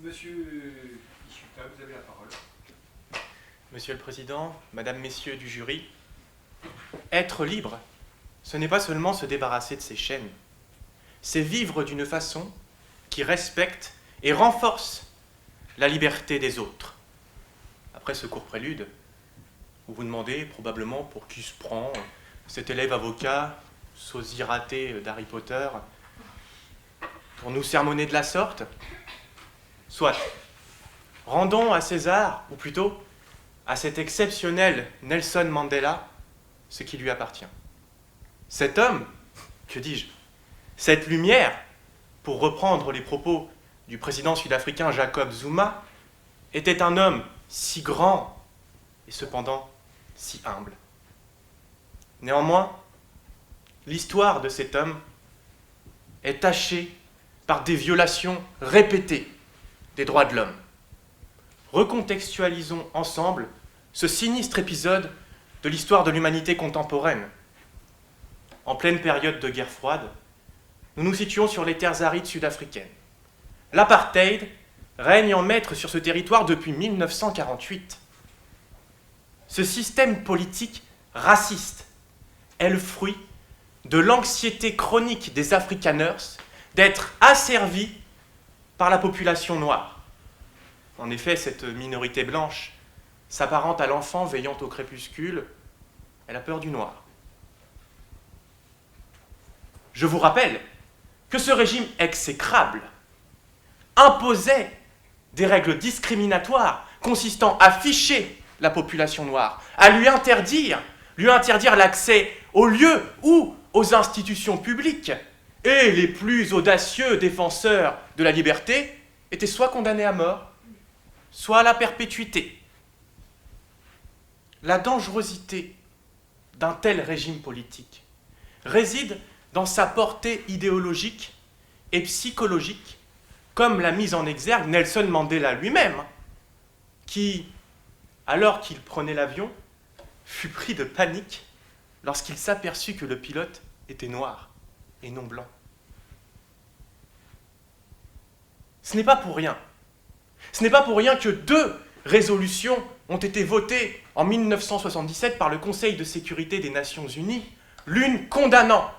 Monsieur Ishuta, vous avez la parole. Monsieur le Président, Madame, Messieurs du jury, être libre, ce n'est pas seulement se débarrasser de ses chaînes, c'est vivre d'une façon qui respecte et renforce la liberté des autres. Après ce court prélude, vous vous demandez probablement pour qui se prend cet élève avocat, sosie raté d'Harry Potter, pour nous sermonner de la sorte. Soit, rendons à César, ou plutôt à cet exceptionnel Nelson Mandela, ce qui lui appartient. Cet homme, que dis-je, cette lumière, pour reprendre les propos du président sud-africain Jacob Zuma, était un homme si grand et cependant si humble. Néanmoins, l'histoire de cet homme est tachée par des violations répétées des droits de l'homme. Recontextualisons ensemble ce sinistre épisode de l'histoire de l'humanité contemporaine. En pleine période de guerre froide, nous nous situons sur les terres arides sud-africaines. L'apartheid règne en maître sur ce territoire depuis 1948. Ce système politique raciste est le fruit de l'anxiété chronique des Afrikaners d'être asservis par la population noire. En effet, cette minorité blanche s'apparente à l'enfant veillant au crépuscule. Elle a peur du noir. Je vous rappelle que ce régime exécrable imposait des règles discriminatoires consistant à ficher la population noire, à lui interdire l'accès aux lieux ou aux institutions publiques. Et les plus audacieux défenseurs de la liberté étaient soit condamnés à mort, soit à la perpétuité. La dangerosité d'un tel régime politique réside dans sa portée idéologique et psychologique, comme l'a mis en exergue Nelson Mandela lui-même, qui, alors qu'il prenait l'avion, fut pris de panique lorsqu'il s'aperçut que le pilote était noir et non blanc. Ce n'est pas pour rien. Ce n'est pas pour rien que 2 résolutions ont été votées en 1977 par le Conseil de sécurité des Nations Unies, l'une condamnant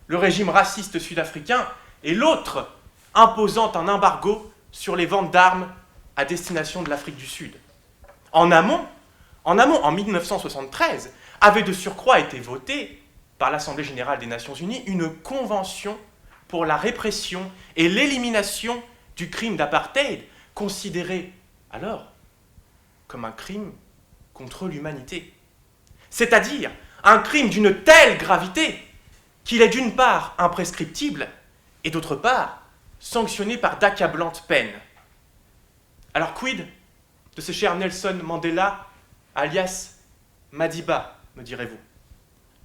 le régime raciste sud-africain et l'autre imposant un embargo sur les ventes d'armes à destination de l'Afrique du Sud. En amont, en 1973, avait de surcroît été votée par l'Assemblée générale des Nations Unies une convention pour la répression et l'élimination du crime d'apartheid, considéré alors comme un crime contre l'humanité. C'est-à-dire un crime d'une telle gravité qu'il est d'une part imprescriptible et d'autre part sanctionné par d'accablantes peines. Alors quid de ce cher Nelson Mandela, alias Madiba, me direz-vous?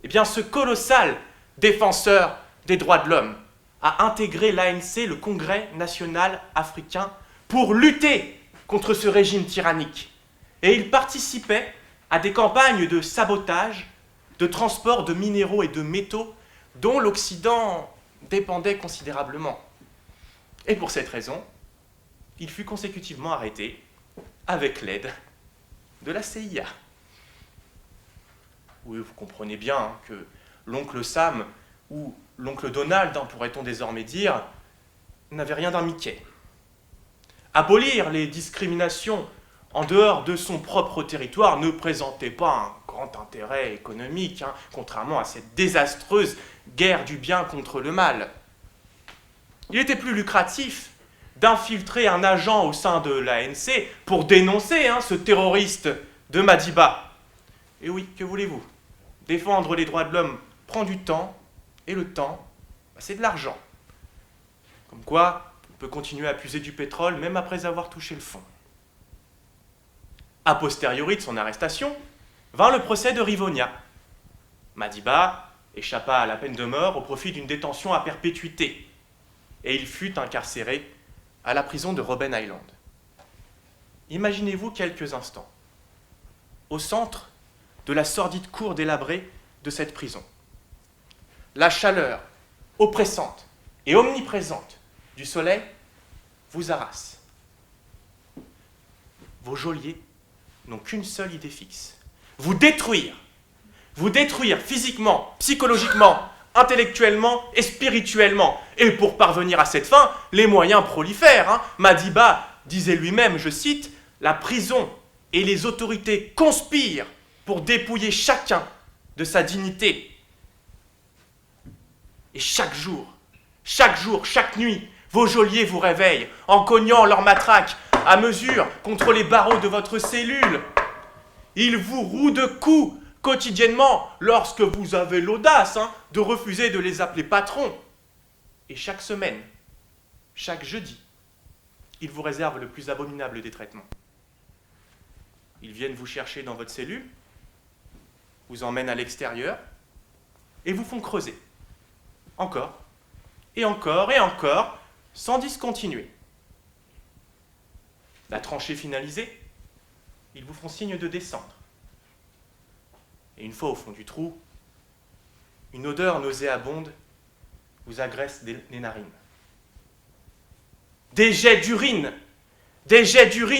Eh bien, ce colossal défenseur des droits de l'homme a intégré l'ANC, le Congrès national africain, pour lutter contre ce régime tyrannique. Et il participait à des campagnes de sabotage, de transport de minéraux et de métaux dont l'Occident dépendait considérablement. Et pour cette raison, il fut consécutivement arrêté avec l'aide de la CIA. Oui, vous comprenez bien que l'oncle Sam, ou l'oncle Donald, pourrait-on désormais dire, n'avait rien d'un Mickey. Abolir les discriminations en dehors de son propre territoire ne présentait pas un grand intérêt économique, contrairement à cette désastreuse guerre du bien contre le mal. Il était plus lucratif d'infiltrer un agent au sein de l'ANC pour dénoncer ce terroriste de Madiba. Et oui, que voulez-vous? Défendre les droits de l'homme prend du temps, et le temps, c'est de l'argent. Comme quoi, on peut continuer à puiser du pétrole même après avoir touché le fond. A posteriori de son arrestation, vint le procès de Rivonia. Madiba échappa à la peine de mort au profit d'une détention à perpétuité, et il fut incarcéré à la prison de Robben Island. Imaginez-vous quelques instants, au centre de la sordide cour délabrée de cette prison. La chaleur oppressante et omniprésente du soleil vous harasse. vos geôliers n'ont qu'une seule idée fixe. Vous détruire physiquement, psychologiquement, intellectuellement et spirituellement. Et pour parvenir à cette fin, les moyens prolifèrent. Madiba disait lui-même, je cite, « La prison et les autorités conspirent pour dépouiller chacun de sa dignité. » Et chaque jour, chaque nuit, vos geôliers vous réveillent en cognant leur matraque à mesure contre les barreaux de votre cellule. Ils vous rouent de coups quotidiennement lorsque vous avez l'audace de refuser de les appeler patrons. Et chaque semaine, chaque jeudi, ils vous réservent le plus abominable des traitements. Ils viennent vous chercher dans votre cellule, vous emmènent à l'extérieur et vous font creuser. Encore, et encore, et encore, sans discontinuer. La tranchée finalisée, ils vous font signe de descendre. Et une fois au fond du trou, une odeur nauséabonde vous agresse les narines. Des jets d'urine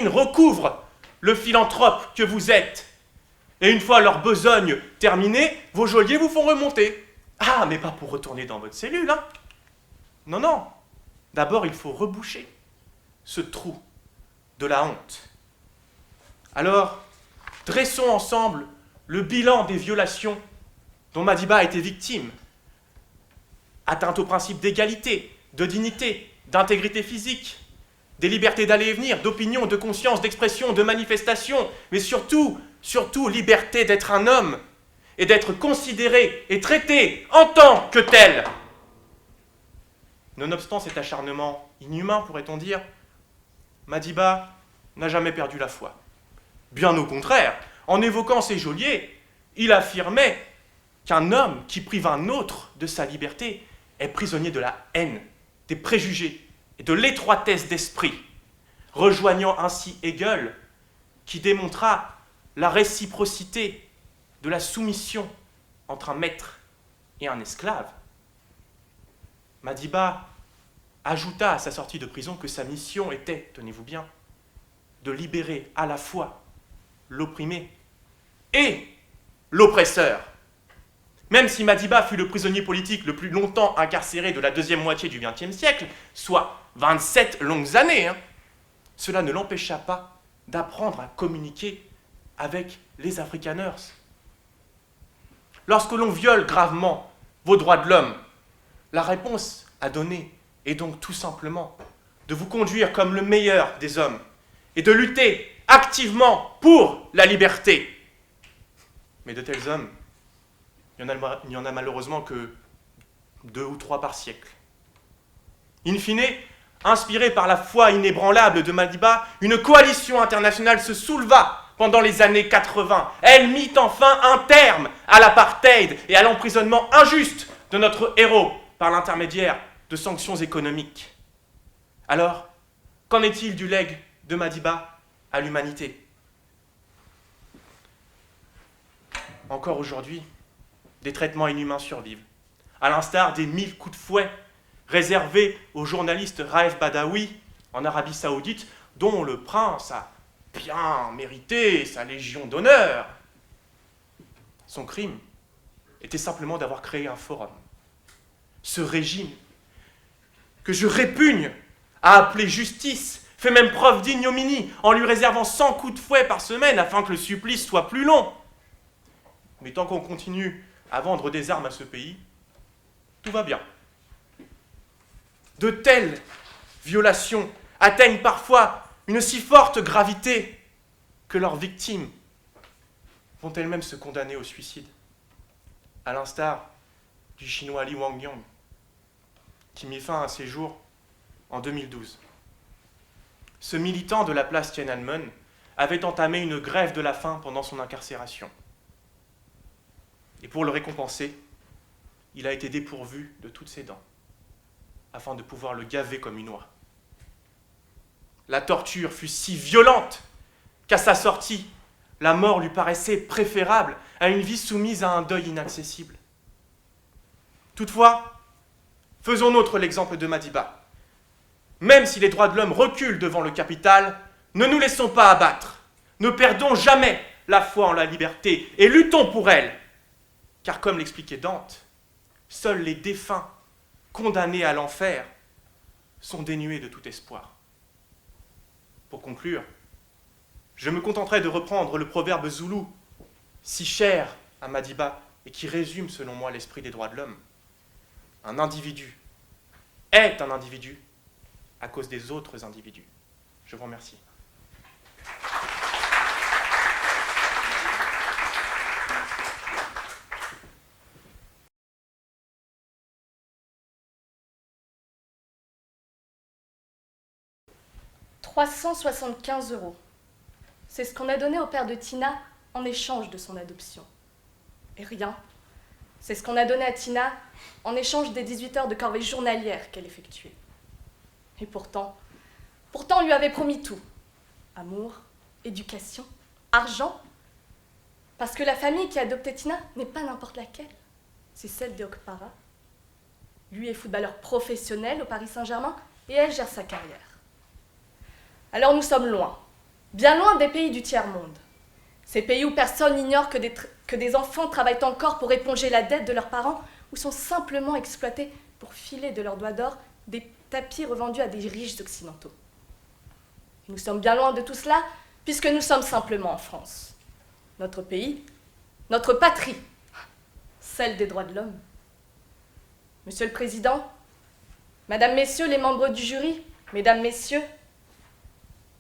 recouvrent le philanthrope que vous êtes. Et une fois leur besogne terminée, vos geôliers vous font remonter. Ah, mais pas pour retourner dans votre cellule, Non. D'abord, il faut reboucher ce trou de la honte. Alors, dressons ensemble le bilan des violations dont Madiba a été victime. Atteinte au principe d'égalité, de dignité, d'intégrité physique, des libertés d'aller et venir, d'opinion, de conscience, d'expression, de manifestation, mais surtout, liberté d'être un homme et d'être considéré et traité en tant que tel. Nonobstant cet acharnement inhumain, pourrait-on dire, Madiba n'a jamais perdu la foi. Bien au contraire, en évoquant ses geôliers, il affirmait qu'un homme qui prive un autre de sa liberté est prisonnier de la haine, des préjugés et de l'étroitesse d'esprit, rejoignant ainsi Hegel, qui démontra la réciprocité de la soumission entre un maître et un esclave. Madiba ajouta à sa sortie de prison que sa mission était, tenez-vous bien, de libérer à la fois l'opprimé et l'oppresseur. Même si Madiba fut le prisonnier politique le plus longtemps incarcéré de la deuxième moitié du XXe siècle, soit 27 longues années, cela ne l'empêcha pas d'apprendre à communiquer avec les Afrikaners. Lorsque l'on viole gravement vos droits de l'homme, la réponse à donner est donc tout simplement de vous conduire comme le meilleur des hommes et de lutter activement pour la liberté. Mais de tels hommes, il n'y en a malheureusement que 2 ou 3 par siècle. In fine, inspirée par la foi inébranlable de Madiba, une coalition internationale se souleva pendant les années 80. Elle mit enfin un terme à l'apartheid et à l'emprisonnement injuste de notre héros par l'intermédiaire de sanctions économiques. Alors, qu'en est-il du legs de Madiba à l'humanité? Encore aujourd'hui, des traitements inhumains survivent, à l'instar des 1000 coups de fouet réservés au journaliste Raif Badawi en Arabie Saoudite, dont le prince a bien mérité sa légion d'honneur. Son crime était simplement d'avoir créé un forum. Ce régime, que je répugne à appeler justice, fait même preuve d'ignominie en lui réservant 100 coups de fouet par semaine afin que le supplice soit plus long. Mais tant qu'on continue à vendre des armes à ce pays, tout va bien. De telles violations atteignent parfois une si forte gravité que leurs victimes vont elles-mêmes se condamner au suicide, à l'instar du chinois Li Wangyang, qui mit fin à ses jours en 2012. Ce militant de la place Tiananmen avait entamé une grève de la faim pendant son incarcération. Et pour le récompenser, il a été dépourvu de toutes ses dents, afin de pouvoir le gaver comme une oie. La torture fut si violente qu'à sa sortie, la mort lui paraissait préférable à une vie soumise à un deuil inaccessible. Toutefois, faisons nôtre l'exemple de Madiba. Même si les droits de l'homme reculent devant le capital, ne nous laissons pas abattre. Ne perdons jamais la foi en la liberté et luttons pour elle. Car comme l'expliquait Dante, seuls les défunts condamnés à l'enfer sont dénués de tout espoir. Pour conclure, je me contenterai de reprendre le proverbe zoulou, si cher à Madiba et qui résume selon moi l'esprit des droits de l'homme. Un individu est un individu à cause des autres individus. Je vous remercie. « 375 €. C'est ce qu'on a donné au père de Tina en échange de son adoption. Et rien, c'est ce qu'on a donné à Tina en échange des 18 heures de corvée journalière qu'elle effectuait. Et pourtant, on lui avait promis tout. Amour, éducation, argent. Parce que la famille qui a adopté Tina n'est pas n'importe laquelle. C'est celle des Okpara. Lui est footballeur professionnel au Paris Saint-Germain et elle gère sa carrière. Alors nous sommes loin, bien loin des pays du tiers-monde. Ces pays où personne n'ignore que des enfants travaillent encore pour éponger la dette de leurs parents ou sont simplement exploités pour filer de leurs doigts d'or des tapis revendus à des riches occidentaux. Et nous sommes bien loin de tout cela puisque nous sommes simplement en France. Notre pays, notre patrie, celle des droits de l'homme. Monsieur le Président, Madame, Messieurs les membres du jury, Mesdames, Messieurs,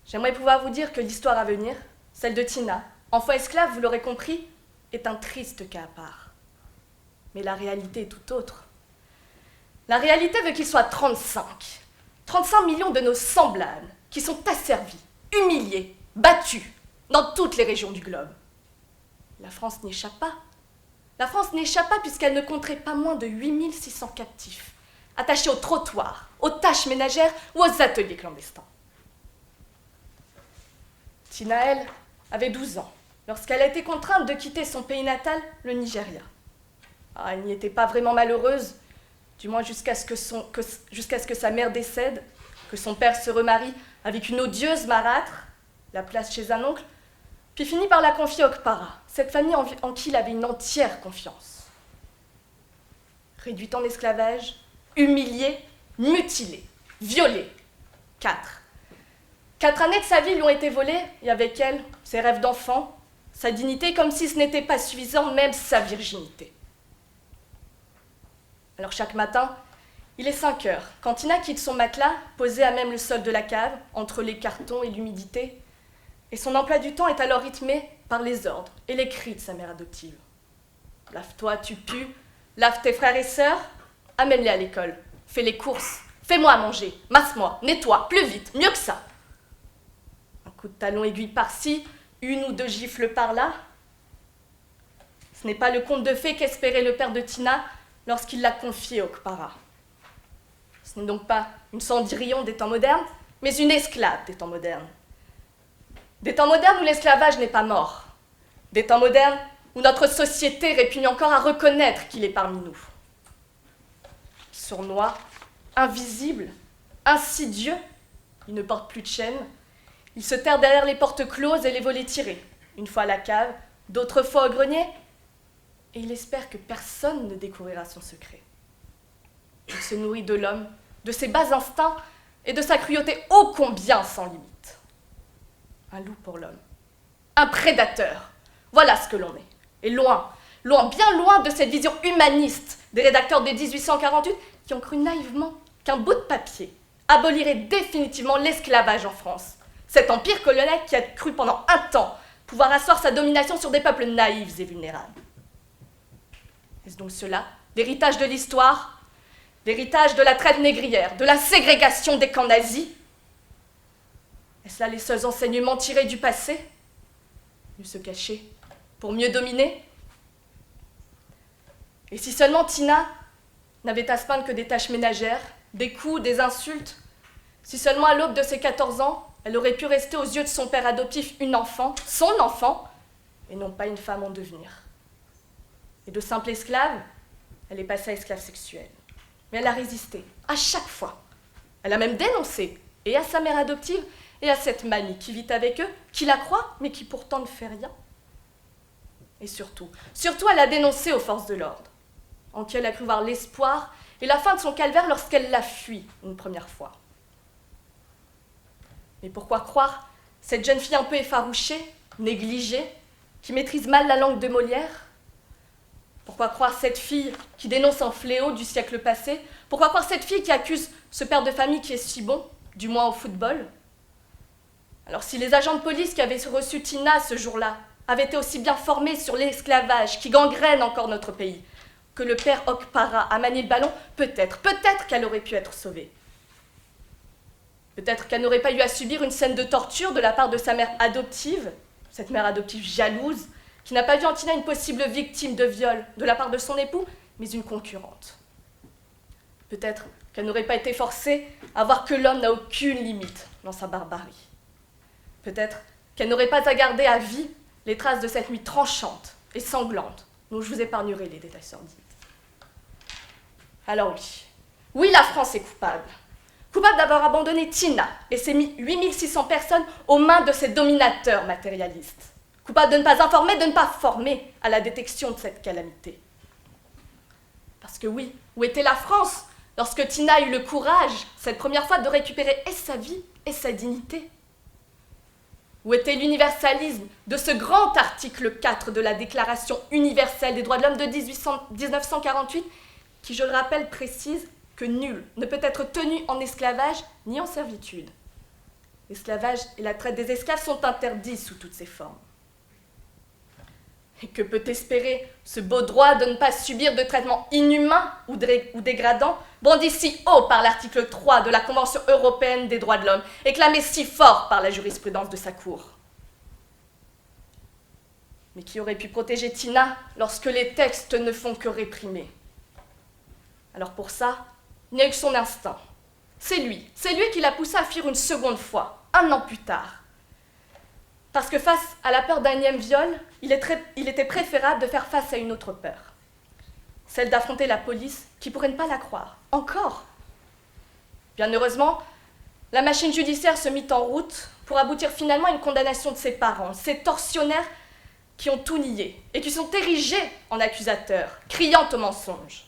j'aimerais pouvoir vous dire que l'histoire à venir, celle de Tina, enfant esclave, vous l'aurez compris, est un triste cas à part. Mais la réalité est tout autre. La réalité veut qu'il soit 35 millions de nos semblables qui sont asservis, humiliés, battus dans toutes les régions du globe. La France n'y échappe pas. La France n'échappe pas puisqu'elle ne compterait pas moins de 8600 captifs, attachés aux trottoirs, aux tâches ménagères ou aux ateliers clandestins. Tina, elle, avait 12 ans lorsqu'elle a été contrainte de quitter son pays natal, le Nigeria. Elle n'y était pas vraiment malheureuse, du moins jusqu'à ce que sa mère décède, que son père se remarie avec une odieuse marâtre, la place chez un oncle, puis finit par la confier aux Okpara, cette famille en qui il avait une entière confiance. Réduite en esclavage, humiliée, mutilée, violée. 4 années de sa vie lui ont été volées, et avec elles, ses rêves d'enfant, sa dignité, comme si ce n'était pas suffisant, même sa virginité. Alors chaque matin, il est 5 heures, quand Tina quitte son matelas, posé à même le sol de la cave, entre les cartons et l'humidité, et son emploi du temps est alors rythmé par les ordres et les cris de sa mère adoptive. Lave-toi, tu pues, lave tes frères et sœurs, amène-les à l'école, fais les courses, fais-moi à manger, masse-moi, nettoie, plus vite, mieux que ça. Un coup de talon aiguille par-ci, 1 ou 2 gifles par-là. Ce n'est pas le conte de fées qu'espérait le père de Tina lorsqu'il l'a confiée aux Okpara. Ce n'est donc pas une Cendrillon des temps modernes, mais une esclave des temps modernes. Des temps modernes où l'esclavage n'est pas mort. Des temps modernes où notre société répugne encore à reconnaître qu'il est parmi nous. Sournois, invisible, insidieux, il ne porte plus de chaîne. Il se terre derrière les portes closes et les volets tirés, une fois à la cave, d'autres fois au grenier, et il espère que personne ne découvrira son secret. Il se nourrit de l'homme, de ses bas instincts et de sa cruauté ô combien sans limite. Un loup pour l'homme, un prédateur, voilà ce que l'on est. Et loin, bien loin de cette vision humaniste des rédacteurs de 1848 qui ont cru naïvement qu'un bout de papier abolirait définitivement l'esclavage en France. Cet empire colonial qui a cru pendant un temps pouvoir asseoir sa domination sur des peuples naïfs et vulnérables. Est-ce donc cela, l'héritage de l'histoire, l'héritage de la traite négrière, de la ségrégation des camps nazis? Est-ce là les seuls enseignements tirés du passé? Mieux se cacher pour mieux dominer? Et si seulement Tina n'avait à se plaindre que des tâches ménagères, des coups, des insultes, si seulement à l'aube de ses 14 ans, elle aurait pu rester aux yeux de son père adoptif une enfant, son enfant, et non pas une femme en devenir. Et de simple esclave, elle est passée à esclave sexuelle. Mais elle a résisté, à chaque fois. Elle a même dénoncé, et à sa mère adoptive, et à cette mamie qui vit avec eux, qui la croit, mais qui pourtant ne fait rien. Et surtout, elle a dénoncé aux forces de l'ordre, en qui elle a cru voir l'espoir et la fin de son calvaire lorsqu'elle l'a fui une première fois. Mais pourquoi croire cette jeune fille un peu effarouchée, négligée, qui maîtrise mal la langue de Molière? Pourquoi croire cette fille qui dénonce un fléau du siècle passé? Pourquoi croire cette fille qui accuse ce père de famille qui est si bon, du moins au football? Alors si les agents de police qui avaient reçu Tina ce jour-là avaient été aussi bien formés sur l'esclavage qui gangrène encore notre pays que le père Okpara a manié le ballon, peut-être qu'elle aurait pu être sauvée. Peut-être qu'elle n'aurait pas eu à subir une scène de torture de la part de sa mère adoptive, cette mère adoptive jalouse, qui n'a pas vu en Tina une possible victime de viol de la part de son époux, mais une concurrente. Peut-être qu'elle n'aurait pas été forcée à voir que l'homme n'a aucune limite dans sa barbarie. Peut-être qu'elle n'aurait pas à garder à vie les traces de cette nuit tranchante et sanglante dont je vous épargnerai les détails sordides. Alors oui, la France est coupable. Coupable d'avoir abandonné Tina et ses 8600 personnes aux mains de ces dominateurs matérialistes. Coupable de ne pas informer, de ne pas former à la détection de cette calamité. Parce que oui, où était la France lorsque Tina a eu le courage, cette première fois, de récupérer et sa vie et sa dignité? Où était l'universalisme de ce grand article 4 de la Déclaration universelle des droits de l'homme de 1948, qui, je le rappelle, précise que nul ne peut être tenu en esclavage ni en servitude. L'esclavage et la traite des esclaves sont interdits sous toutes ses formes. Et que peut espérer ce beau droit de ne pas subir de traitements inhumains ou dégradants, brandi si haut par l'article 3 de la Convention européenne des droits de l'homme et clamé si fort par la jurisprudence de sa cour? Mais qui aurait pu protéger Tina lorsque les textes ne font que réprimer? Alors pour ça, il n'y a eu que son instinct. C'est lui qui l'a poussé à fuir une seconde fois, 1 an plus tard. Parce que face à la peur d'un énième viol, il était préférable de faire face à une autre peur. Celle d'affronter la police qui pourrait ne pas la croire. Encore. Bien heureusement, la machine judiciaire se mit en route pour aboutir finalement à une condamnation de ses parents, ces tortionnaires qui ont tout nié et qui sont érigés en accusateurs, criant au mensonge.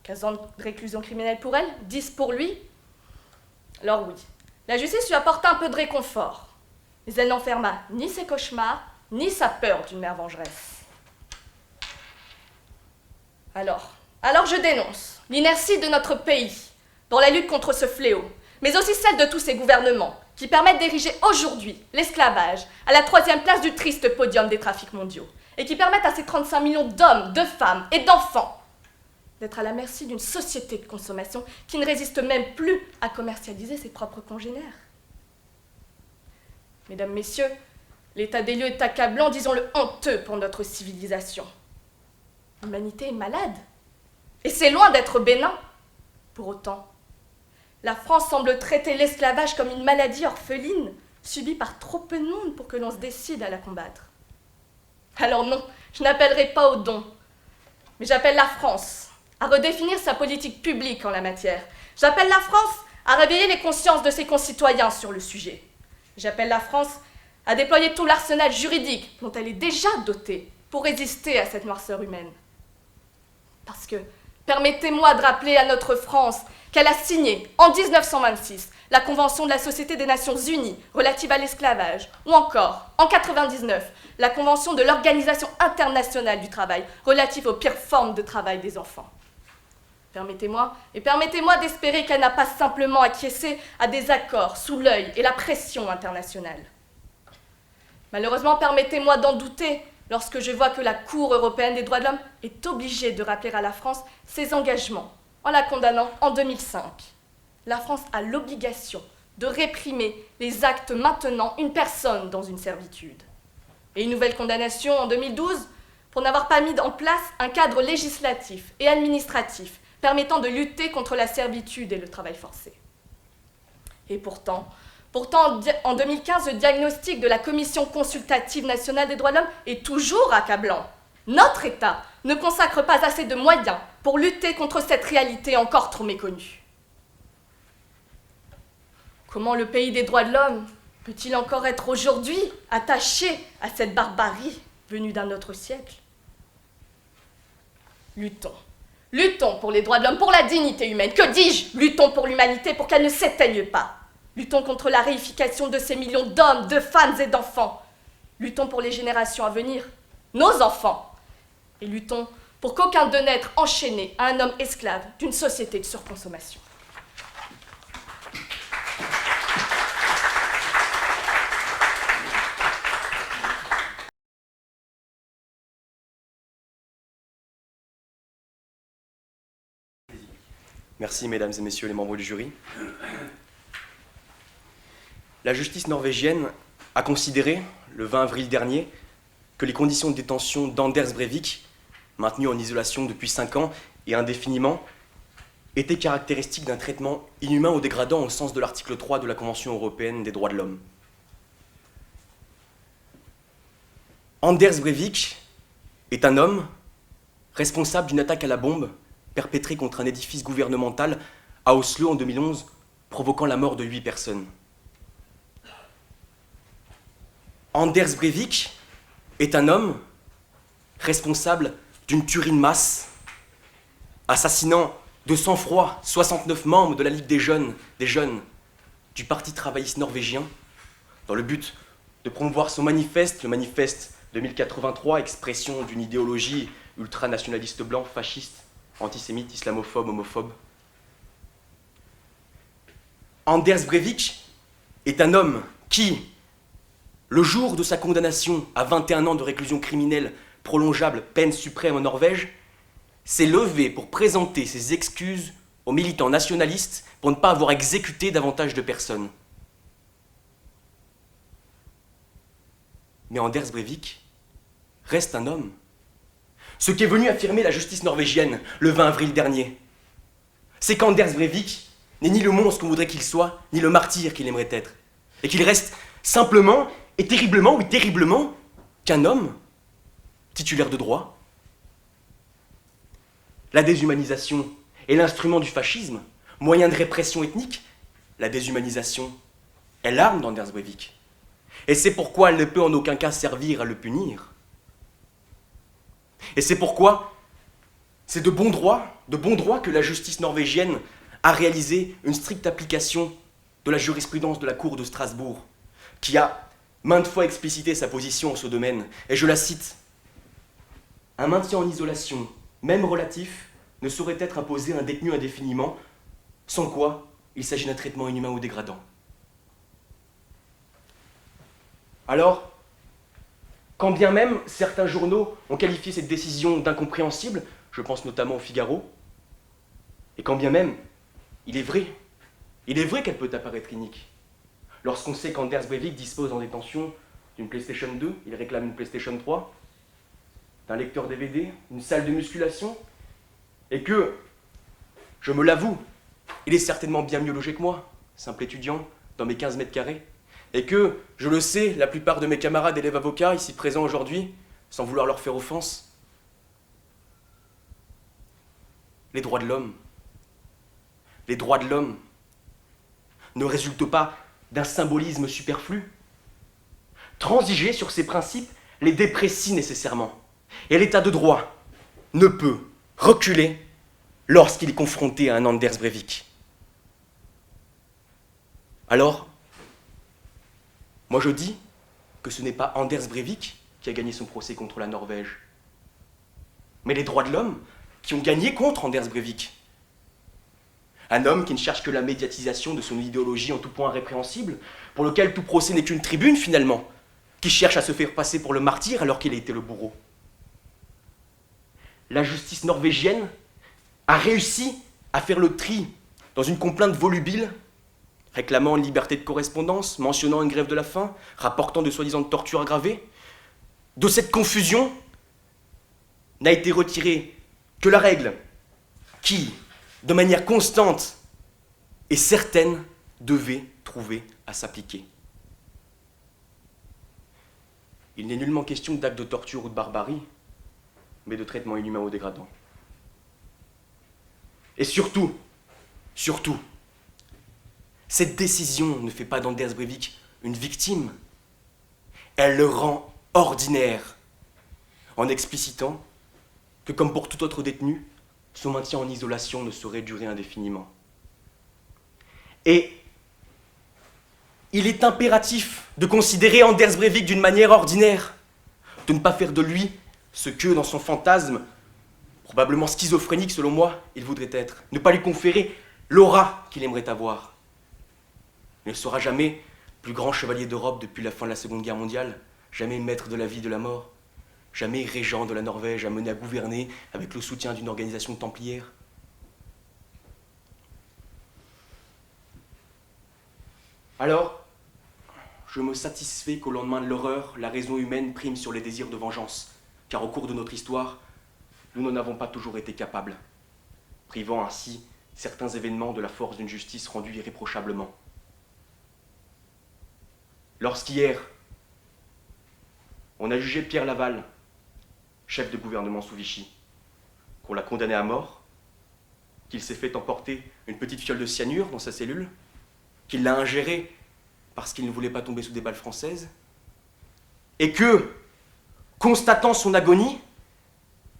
15 ans de réclusion criminelle pour elle, 10 pour lui. Alors oui, la justice lui apporta un peu de réconfort. Mais elle n'enferma ni ses cauchemars, ni sa peur d'une mère vengeresse. Alors je dénonce l'inertie de notre pays dans la lutte contre ce fléau, mais aussi celle de tous ces gouvernements qui permettent d'ériger aujourd'hui l'esclavage à la 3e place du triste podium des trafics mondiaux et qui permettent à ces 35 millions d'hommes, de femmes et d'enfants d'être à la merci d'une société de consommation qui ne résiste même plus à commercialiser ses propres congénères. Mesdames, Messieurs, l'état des lieux est accablant, disons-le honteux pour notre civilisation. L'humanité est malade, et c'est loin d'être bénin. Pour autant, la France semble traiter l'esclavage comme une maladie orpheline, subie par trop peu de monde pour que l'on se décide à la combattre. Alors non, je n'appellerai pas au don, mais j'appelle la France à redéfinir sa politique publique en la matière. J'appelle la France à réveiller les consciences de ses concitoyens sur le sujet. J'appelle la France à déployer tout l'arsenal juridique dont elle est déjà dotée pour résister à cette noirceur humaine. Parce que, permettez-moi de rappeler à notre France qu'elle a signé, en 1926, la Convention de la Société des Nations Unies relative à l'esclavage, ou encore, en 1999, la Convention de l'Organisation internationale du travail relative aux pires formes de travail des enfants. Permettez-moi d'espérer qu'elle n'a pas simplement acquiescé à des accords sous l'œil et la pression internationale. Malheureusement, permettez-moi d'en douter lorsque je vois que la Cour européenne des droits de l'homme est obligée de rappeler à la France ses engagements en la condamnant en 2005. La France a l'obligation de réprimer les actes maintenant une personne dans une servitude. Et une nouvelle condamnation en 2012 pour n'avoir pas mis en place un cadre législatif et administratif permettant de lutter contre la servitude et le travail forcé. Et pourtant, en 2015, le diagnostic de la Commission consultative nationale des droits de l'homme est toujours accablant. Notre État ne consacre pas assez de moyens pour lutter contre cette réalité encore trop méconnue. Comment le pays des droits de l'homme peut-il encore être aujourd'hui attaché à cette barbarie venue d'un autre siècle? Luttons. Luttons pour les droits de l'homme, pour la dignité humaine. Que dis-je? Luttons pour l'humanité, pour qu'elle ne s'éteigne pas. Luttons contre la réification de ces millions d'hommes, de femmes et d'enfants. Luttons pour les générations à venir, nos enfants. Et luttons pour qu'aucun d'eux n'être enchaîné à un homme esclave d'une société de surconsommation. Merci, mesdames et messieurs les membres du jury. La justice norvégienne a considéré, le 20 avril dernier, que les conditions de détention d'Anders Breivik, maintenu en isolation depuis 5 ans et indéfiniment, étaient caractéristiques d'un traitement inhumain ou dégradant au sens de l'article 3 de la Convention européenne des droits de l'homme. Anders Breivik est un homme responsable d'une attaque à la bombe perpétrée contre un édifice gouvernemental à Oslo en 2011, provoquant la mort de 8 personnes. Anders Breivik est un homme responsable d'une tuerie de masse, assassinant de sang-froid 69 membres de la Ligue des jeunes du Parti travailliste norvégien, dans le but de promouvoir son manifeste, le manifeste 2083, expression d'une idéologie ultranationaliste blanc, fasciste, antisémite, islamophobe, homophobe. Anders Breivik est un homme qui, le jour de sa condamnation à 21 ans de réclusion criminelle prolongeable, peine suprême en Norvège, s'est levé pour présenter ses excuses aux militants nationalistes pour ne pas avoir exécuté davantage de personnes. Mais Anders Breivik reste un homme. Ce qu'est venu affirmer la justice norvégienne le 20 avril dernier, c'est qu'Anders Breivik n'est ni le monstre qu'on voudrait qu'il soit, ni le martyr qu'il aimerait être, et qu'il reste simplement et terriblement, oui terriblement, qu'un homme titulaire de droit. La déshumanisation est l'instrument du fascisme, moyen de répression ethnique. La déshumanisation est l'arme d'Anders Breivik. Et c'est pourquoi elle ne peut en aucun cas servir à le punir. Et c'est pourquoi c'est de bon droit que la justice norvégienne a réalisé une stricte application de la jurisprudence de la Cour de Strasbourg, qui a maintes fois explicité sa position en ce domaine. Et je la cite: « Un maintien en isolation, même relatif, ne saurait être imposé à un détenu indéfiniment, sans quoi il s'agit d'un traitement inhumain ou dégradant. » Alors, quand bien même certains journaux ont qualifié cette décision d'incompréhensible, je pense notamment au Figaro, et quand bien même, il est vrai qu'elle peut apparaître inique. Lorsqu'on sait qu'Anders Breivik dispose en détention d'une PlayStation 2, il réclame une PlayStation 3, d'un lecteur DVD, une salle de musculation, et que, je me l'avoue, il est certainement bien mieux logé que moi, simple étudiant, dans mes 15 mètres carrés, et que, je le sais, la plupart de mes camarades élèves avocats ici présents aujourd'hui, sans vouloir leur faire offense, les droits de l'homme ne résultent pas d'un symbolisme superflu. Transiger sur ces principes les déprécie nécessairement, et l'état de droit ne peut reculer lorsqu'il est confronté à un Anders Breivik. Alors, moi je dis que ce n'est pas Anders Breivik qui a gagné son procès contre la Norvège, mais les droits de l'homme qui ont gagné contre Anders Breivik. Un homme qui ne cherche que la médiatisation de son idéologie en tout point répréhensible, pour lequel tout procès n'est qu'une tribune finalement, qui cherche à se faire passer pour le martyr alors qu'il a été le bourreau. La justice norvégienne a réussi à faire le tri dans une complainte volubile, réclamant une liberté de correspondance, mentionnant une grève de la faim, rapportant de soi-disant tortures aggravées. De cette confusion n'a été retirée que la règle qui, de manière constante et certaine, devait trouver à s'appliquer. Il n'est nullement question d'actes de torture ou de barbarie, mais de traitement inhumain ou dégradant. Et surtout, Cette décision ne fait pas d'Anders Breivik une victime. Elle le rend ordinaire, en explicitant que, comme pour tout autre détenu, son maintien en isolation ne saurait durer indéfiniment. Et il est impératif de considérer Anders Breivik d'une manière ordinaire, de ne pas faire de lui ce que, dans son fantasme, probablement schizophrénique selon moi, il voudrait être, ne pas lui conférer l'aura qu'il aimerait avoir. Il ne sera jamais plus grand chevalier d'Europe depuis la fin de la Seconde Guerre mondiale, jamais maître de la vie et de la mort, jamais régent de la Norvège amené à gouverner avec le soutien d'une organisation templière. Alors, je me satisfais qu'au lendemain de l'horreur, la raison humaine prime sur les désirs de vengeance, car au cours de notre histoire, nous n'en avons pas toujours été capables, privant ainsi certains événements de la force d'une justice rendue irréprochablement. Lorsqu'hier, on a jugé Pierre Laval, chef de gouvernement sous Vichy, qu'on l'a condamné à mort, qu'il s'est fait emporter une petite fiole de cyanure dans sa cellule, qu'il l'a ingérée parce qu'il ne voulait pas tomber sous des balles françaises, et que, constatant son agonie,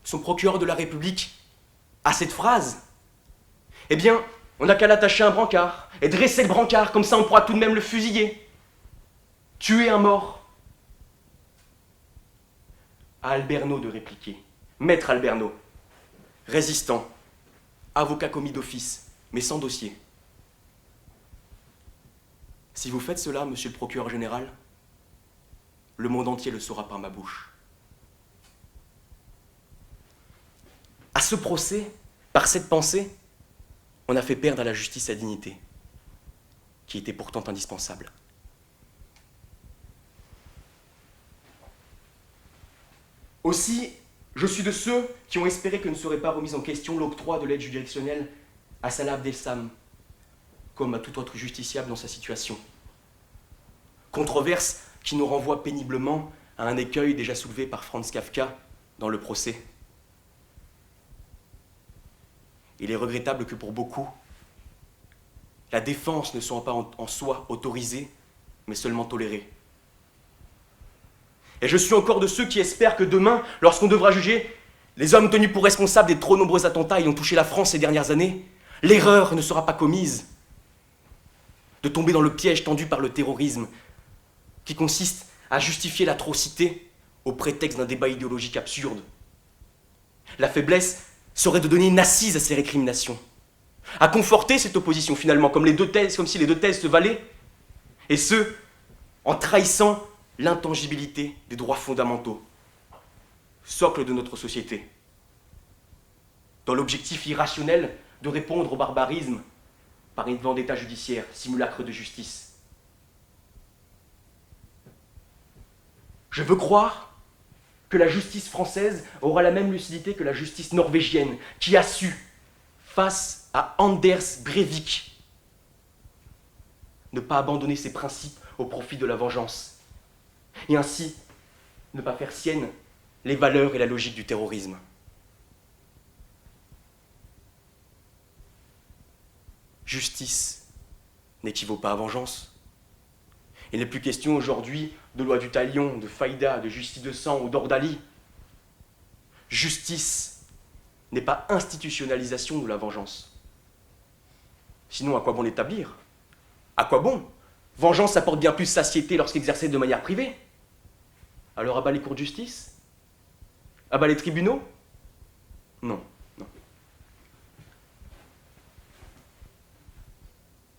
son procureur de la République a cette phrase. Eh bien, on n'a qu'à l'attacher à un brancard, et dresser le brancard, comme ça on pourra tout de même le fusiller. Tuer un mort. À Alberno de répliquer. Maître Alberno, résistant, avocat commis d'office, mais sans dossier. Si vous faites cela, monsieur le procureur général, le monde entier le saura par ma bouche. À ce procès, par cette pensée, on a fait perdre à la justice sa dignité, qui était pourtant indispensable. Aussi, je suis de ceux qui ont espéré que ne serait pas remis en question l'octroi de l'aide juridictionnelle à Salah Abdeslam, comme à tout autre justiciable dans sa situation. Controverse qui nous renvoie péniblement à un écueil déjà soulevé par Franz Kafka dans le procès. Il est regrettable que pour beaucoup, la défense ne soit pas en soi autorisée, mais seulement tolérée. Et je suis encore de ceux qui espèrent que demain, lorsqu'on devra juger les hommes tenus pour responsables des trop nombreux attentats ayant touché la France ces dernières années, l'erreur ne sera pas commise de tomber dans le piège tendu par le terrorisme, qui consiste à justifier l'atrocité au prétexte d'un débat idéologique absurde. La faiblesse serait de donner une assise à ces récriminations, à conforter cette opposition finalement, comme si les deux thèses se valaient, et ce, en trahissant l'intangibilité des droits fondamentaux, socle de notre société, dans l'objectif irrationnel de répondre au barbarisme par une vendetta judiciaire, simulacre de justice. Je veux croire que la justice française aura la même lucidité que la justice norvégienne, qui a su, face à Anders Breivik, ne pas abandonner ses principes au profit de la vengeance, et ainsi ne pas faire sienne les valeurs et la logique du terrorisme. Justice n'équivaut pas à vengeance. Il n'est plus question aujourd'hui de loi du talion, de faïda, de justice de sang ou d'ordalie. Justice n'est pas institutionnalisation de la vengeance. Sinon, à quoi bon l'établir? À quoi bon? Vengeance apporte bien plus satiété lorsqu'exercée de manière privée. Alors abat les cours de justice? Abat les tribunaux? Non, non.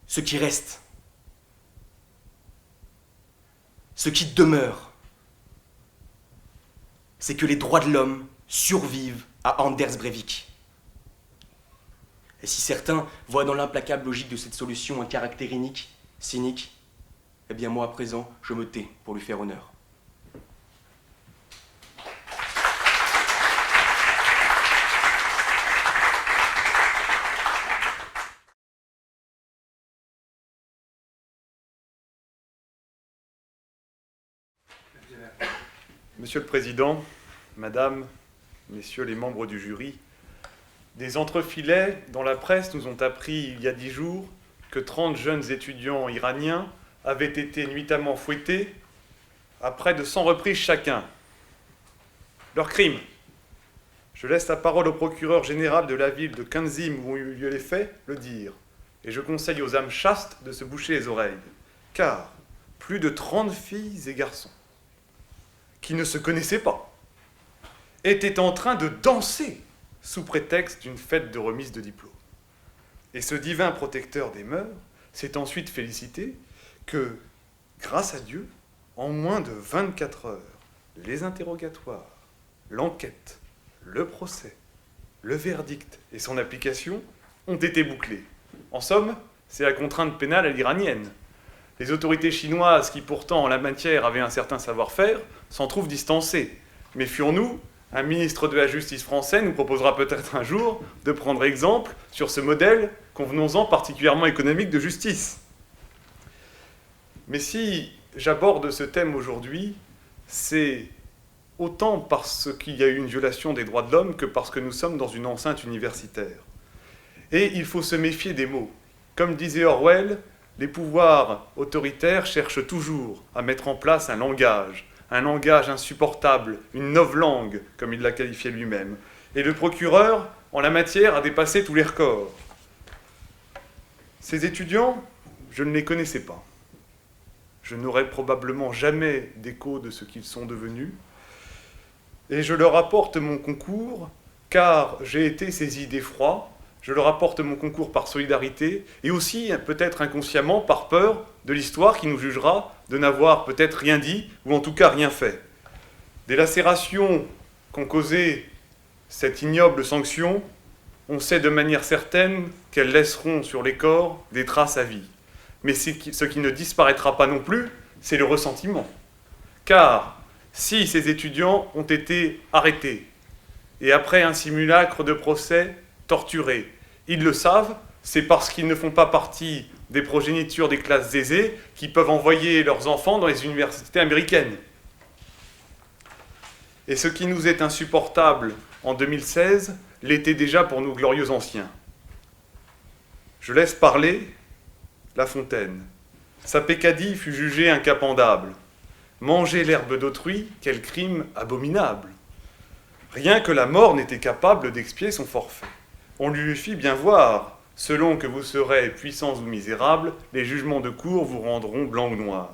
Ce qui reste, ce qui demeure, c'est que les droits de l'homme survivent à Anders Breivik. Et si certains voient dans l'implacable logique de cette solution un caractère inique, cynique, eh bien moi à présent, je me tais pour lui faire honneur. Monsieur le Président, Madame, Messieurs les membres du jury, des entrefilets dans la presse nous ont appris il y a 10 jours que 30 jeunes étudiants iraniens avaient été nuitamment fouettés à près de 100 reprises chacun. Leur crime. Je laisse la parole au procureur général de la ville de Kanzim où ont eu lieu les faits le dire. Et je conseille aux âmes chastes de se boucher les oreilles. Car plus de 30 filles et garçons qui ne se connaissaient pas étaient en train de danser sous prétexte d'une fête de remise de diplôme. Et ce divin protecteur des mœurs s'est ensuite félicité que, grâce à Dieu, en moins de 24 heures, les interrogatoires, l'enquête, le procès, le verdict et son application ont été bouclés. En somme, c'est la contrainte pénale à l'iranienne. Les autorités chinoises, qui pourtant en la matière avaient un certain savoir-faire, s'en trouvent distancées. Méfions-nous, un ministre de la Justice français nous proposera peut-être un jour de prendre exemple sur ce modèle, convenons-en, particulièrement économique de justice. Mais si j'aborde ce thème aujourd'hui, c'est autant parce qu'il y a eu une violation des droits de l'homme que parce que nous sommes dans une enceinte universitaire. Et il faut se méfier des mots. Comme disait Orwell, les pouvoirs autoritaires cherchent toujours à mettre en place un langage insupportable, une novlangue, comme il l'a qualifié lui-même. Et le procureur, en la matière, a dépassé tous les records. Ces étudiants, je ne les connaissais pas. Je n'aurai probablement jamais d'écho de ce qu'ils sont devenus. Et je leur apporte mon concours, car j'ai été saisi d'effroi. Je leur apporte mon concours par solidarité, et aussi, peut-être inconsciemment, par peur de l'histoire qui nous jugera de n'avoir peut-être rien dit, ou en tout cas rien fait. Des lacérations qu'ont causées cette ignoble sanction, on sait de manière certaine qu'elles laisseront sur les corps des traces à vie. Mais ce qui ne disparaîtra pas non plus, c'est le ressentiment. Car si ces étudiants ont été arrêtés, et après un simulacre de procès, torturés, ils le savent, c'est parce qu'ils ne font pas partie des progénitures des classes aisées qui peuvent envoyer leurs enfants dans les universités américaines. Et ce qui nous est insupportable en 2016 l'était déjà pour nos glorieux anciens. Je laisse parler La Fontaine. Sa peccadille fut jugée incapendable. Manger l'herbe d'autrui, quel crime abominable. Rien que la mort n'était capable d'expier son forfait. On lui fit bien voir, selon que vous serez puissants ou misérables, les jugements de cour vous rendront blanc ou noir.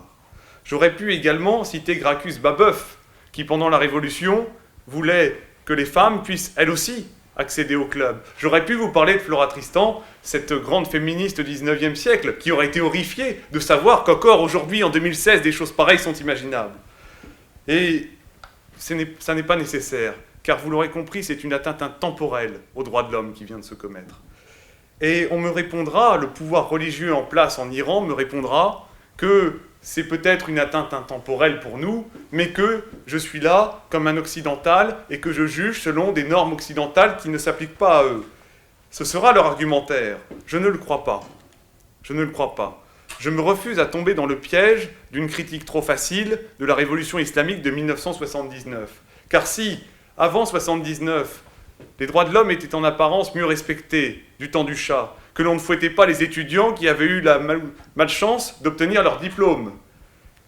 J'aurais pu également citer Gracchus Babeuf, qui pendant la Révolution voulait que les femmes puissent elles aussi accéder au club. J'aurais pu vous parler de Flora Tristan, cette grande féministe du 19e siècle, qui aurait été horrifiée de savoir qu'encore aujourd'hui, en 2016, des choses pareilles sont imaginables. Et ça n'est pas nécessaire. Car vous l'aurez compris, c'est une atteinte intemporelle aux droits de l'homme qui vient de se commettre. Et on me répondra, le pouvoir religieux en place en Iran me répondra que c'est peut-être une atteinte intemporelle pour nous, mais que je suis là comme un occidental et que je juge selon des normes occidentales qui ne s'appliquent pas à eux. Ce sera leur argumentaire. Je ne le crois pas. Je ne le crois pas. Je me refuse à tomber dans le piège d'une critique trop facile de la révolution islamique de 1979. Car si avant 1979, les droits de l'homme étaient en apparence mieux respectés du temps du Shah, que l'on ne fouettait pas les étudiants qui avaient eu la malchance d'obtenir leur diplôme.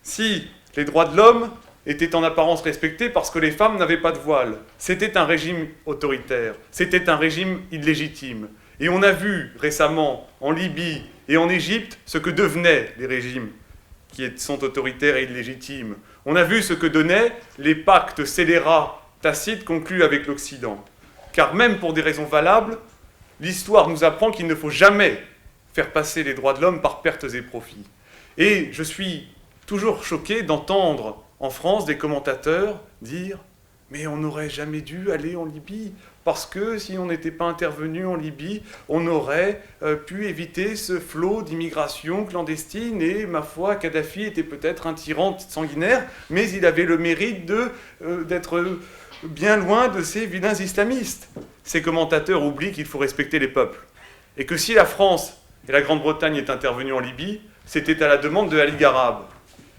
Si les droits de l'homme étaient en apparence respectés parce que les femmes n'avaient pas de voile, c'était un régime autoritaire, c'était un régime illégitime. Et on a vu récemment en Libye et en Égypte ce que devenaient les régimes qui sont autoritaires et illégitimes. On a vu ce que donnaient les pactes scélérats Tacite conclut avec l'Occident. Car même pour des raisons valables, l'histoire nous apprend qu'il ne faut jamais faire passer les droits de l'homme par pertes et profits. Et je suis toujours choqué d'entendre en France des commentateurs dire « Mais on n'aurait jamais dû aller en Libye, parce que si on n'était pas intervenu en Libye, on aurait pu éviter ce flot d'immigration clandestine et, ma foi, Kadhafi était peut-être un tyran sanguinaire, mais il avait le mérite d'être bien loin de ces vilains islamistes. » Ces commentateurs oublient qu'il faut respecter les peuples. Et que si la France et la Grande-Bretagne est intervenues en Libye, c'était à la demande de la Ligue arabe.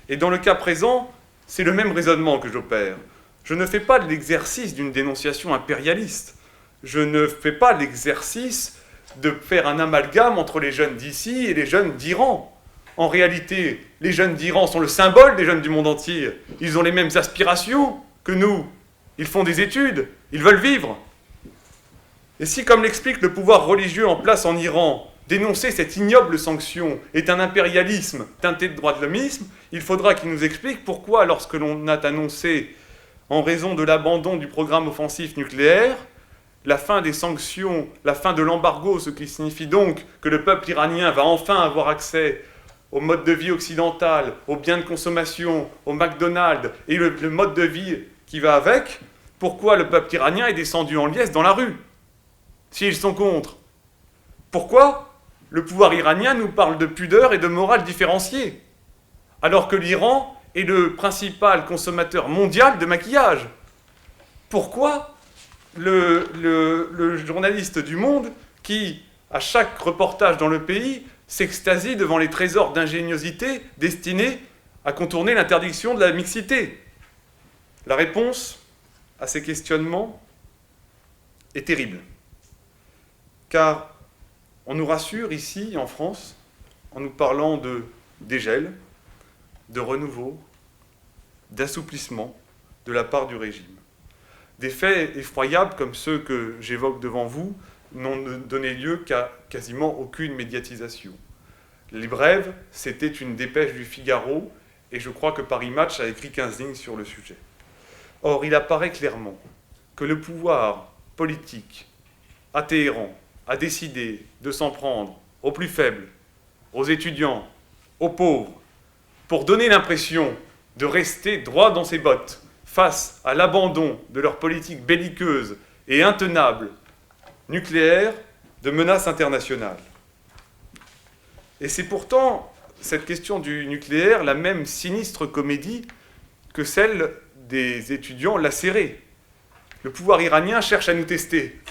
Et dans le cas présent, c'est le même raisonnement que j'opère. Je ne fais pas l'exercice d'une dénonciation impérialiste. Je ne fais pas l'exercice de faire un amalgame entre les jeunes d'ici et les jeunes d'Iran. En réalité, les jeunes d'Iran sont le symbole des jeunes du monde entier. Ils ont les mêmes aspirations que nous. Ils font des études, ils veulent vivre. Et si, comme l'explique le pouvoir religieux en place en Iran, dénoncer cette ignoble sanction est un impérialisme teinté de droit de l'hommisme, il faudra qu'il nous explique pourquoi, lorsque l'on a annoncé, en raison de l'abandon du programme offensif nucléaire, la fin des sanctions, la fin de l'embargo, ce qui signifie donc que le peuple iranien va enfin avoir accès au mode de vie occidental, aux biens de consommation, au McDonald's et le mode de vie qui va avec, pourquoi le peuple iranien est descendu en liesse dans la rue, s'ils sont contre? Pourquoi le pouvoir iranien nous parle de pudeur et de morale différenciée, alors que l'Iran est le principal consommateur mondial de maquillage? Pourquoi le journaliste du Monde, qui, à chaque reportage dans le pays, s'extasie devant les trésors d'ingéniosité destinés à contourner l'interdiction de la mixité? La réponse à ces questionnements est terrible. Car on nous rassure ici, en France, en nous parlant de dégel, de renouveau, d'assouplissement de la part du régime. Des faits effroyables comme ceux que j'évoque devant vous n'ont donné lieu qu'à quasiment aucune médiatisation. Les brèves, c'était une dépêche du Figaro, et je crois que Paris Match a écrit 15 lignes sur le sujet. Or, il apparaît clairement que le pouvoir politique à Téhéran a décidé de s'en prendre aux plus faibles, aux étudiants, aux pauvres, pour donner l'impression de rester droit dans ses bottes face à l'abandon de leur politique belliqueuse et intenable nucléaire de menaces internationales. Et c'est pourtant, cette question du nucléaire, la même sinistre comédie que celle des étudiants lacérés. Le pouvoir iranien cherche à nous tester.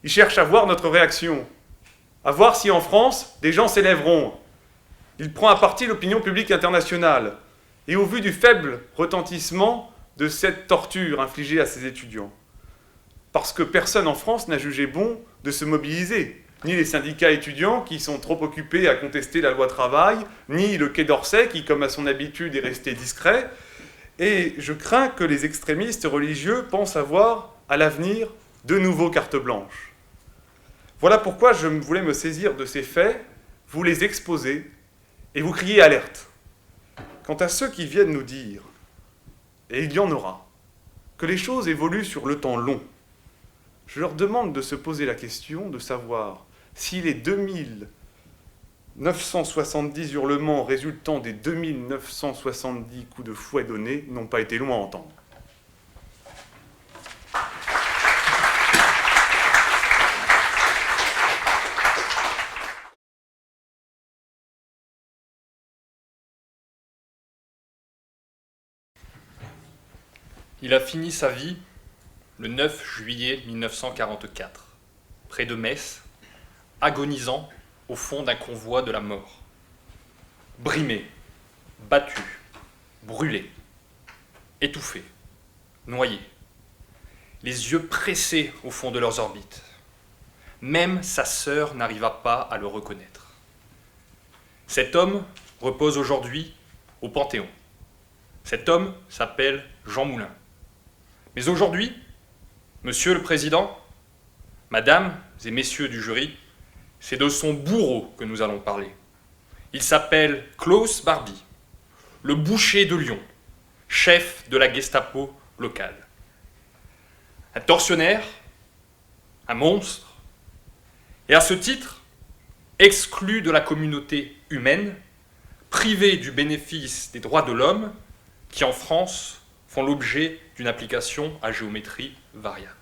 Il cherche à voir notre réaction, à voir si en France, des gens s'élèveront. Il prend à partie l'opinion publique internationale. Et au vu du faible retentissement de cette torture infligée à ces étudiants, parce que personne en France n'a jugé bon de se mobiliser, ni les syndicats étudiants qui sont trop occupés à contester la loi travail, ni le Quai d'Orsay qui, comme à son habitude, est resté discret. Et je crains que les extrémistes religieux pensent avoir, à l'avenir, de nouveaux cartes blanches. Voilà pourquoi je voulais me saisir de ces faits, vous les exposer et vous crier alerte. Quant à ceux qui viennent nous dire, et il y en aura, que les choses évoluent sur le temps long, je leur demande de se poser la question de savoir si les 2970 hurlements résultant des 2970 coups de fouet donnés n'ont pas été longs à entendre. Il a fini sa vie le 9 juillet 1944, près de Metz, agonisant au fond d'un convoi de la mort. Brimé, battu, brûlé, étouffé, noyé, les yeux pressés au fond de leurs orbites. Même sa sœur n'arriva pas à le reconnaître. Cet homme repose aujourd'hui au Panthéon. Cet homme s'appelle Jean Moulin. Mais aujourd'hui, Monsieur le Président, Mesdames et Messieurs du jury, c'est de son bourreau que nous allons parler. Il s'appelle Klaus Barbie, le boucher de Lyon, chef de la Gestapo locale. Un tortionnaire, un monstre, et à ce titre, exclu de la communauté humaine, privé du bénéfice des droits de l'homme, qui en France font l'objet d'une application à géométrie variable.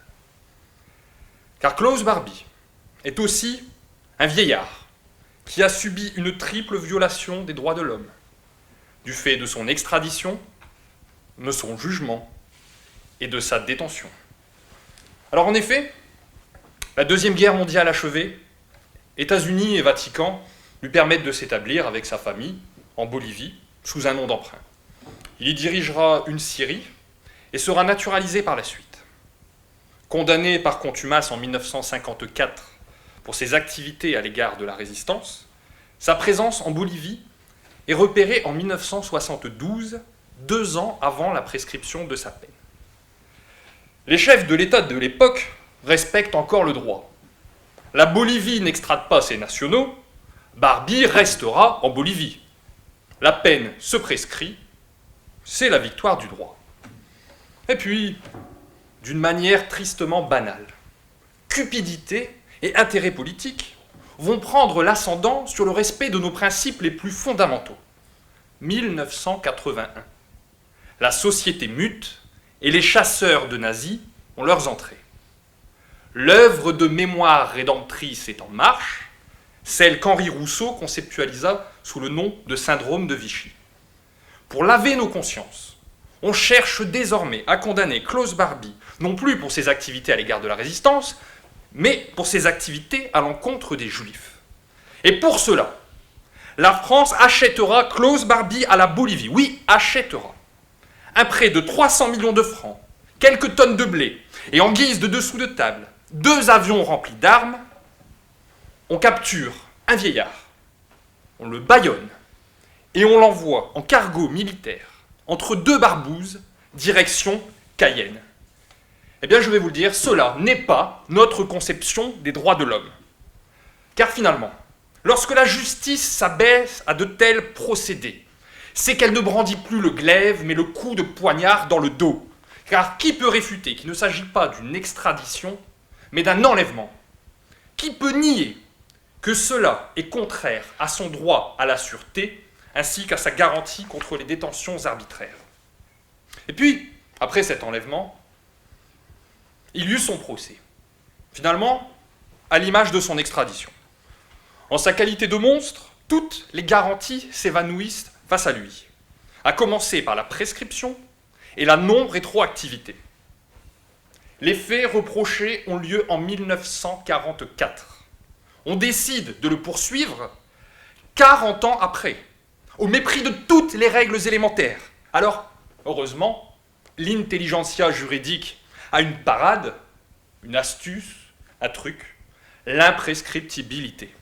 Car Klaus Barbie est aussi un vieillard qui a subi une triple violation des droits de l'homme, du fait de son extradition, de son jugement et de sa détention. Alors en effet, la Deuxième Guerre mondiale achevée, États-Unis et Vatican lui permettent de s'établir avec sa famille en Bolivie sous un nom d'emprunt. Il y dirigera une scierie et sera naturalisé par la suite. Condamné par contumace en 1954 pour ses activités à l'égard de la résistance, sa présence en Bolivie est repérée en 1972, 2 ans avant la prescription de sa peine. Les chefs de l'État de l'époque respectent encore le droit. La Bolivie n'extrade pas ses nationaux, Barbie restera en Bolivie. La peine se prescrit, c'est la victoire du droit. Et puis, d'une manière tristement banale, cupidité et intérêt politique vont prendre l'ascendant sur le respect de nos principes les plus fondamentaux. 1981. La société mute et les chasseurs de nazis ont leurs entrées. L'œuvre de mémoire rédemptrice est en marche, celle qu'Henri Rousseau conceptualisa sous le nom de syndrome de Vichy. Pour laver nos consciences, on cherche désormais à condamner Klaus Barbie, non plus pour ses activités à l'égard de la résistance, mais pour ses activités à l'encontre des Juifs. Et pour cela, la France achètera Klaus Barbie à la Bolivie. Oui, achètera. Un prêt de 300 millions de francs, quelques tonnes de blé, et en guise de dessous de table, 2 avions remplis d'armes, on capture un vieillard, on le bâillonne, et on l'envoie en cargo militaire, entre 2 barbouzes, direction Cayenne. Eh bien, je vais vous le dire, cela n'est pas notre conception des droits de l'homme. Car finalement, lorsque la justice s'abaisse à de tels procédés, c'est qu'elle ne brandit plus le glaive, mais le coup de poignard dans le dos. Car qui peut réfuter qu'il ne s'agit pas d'une extradition, mais d'un enlèvement? Qui peut nier que cela est contraire à son droit à la sûreté, ainsi qu'à sa garantie contre les détentions arbitraires? Et puis, après cet enlèvement, il y eut son procès. Finalement, à l'image de son extradition. En sa qualité de monstre, toutes les garanties s'évanouissent face à lui, à commencer par la prescription et la non-rétroactivité. Les faits reprochés ont lieu en 1944. On décide de le poursuivre 40 ans après, au mépris de toutes les règles élémentaires. Alors, heureusement, l'intelligentsia juridique a une parade, une astuce, un truc, l'imprescriptibilité.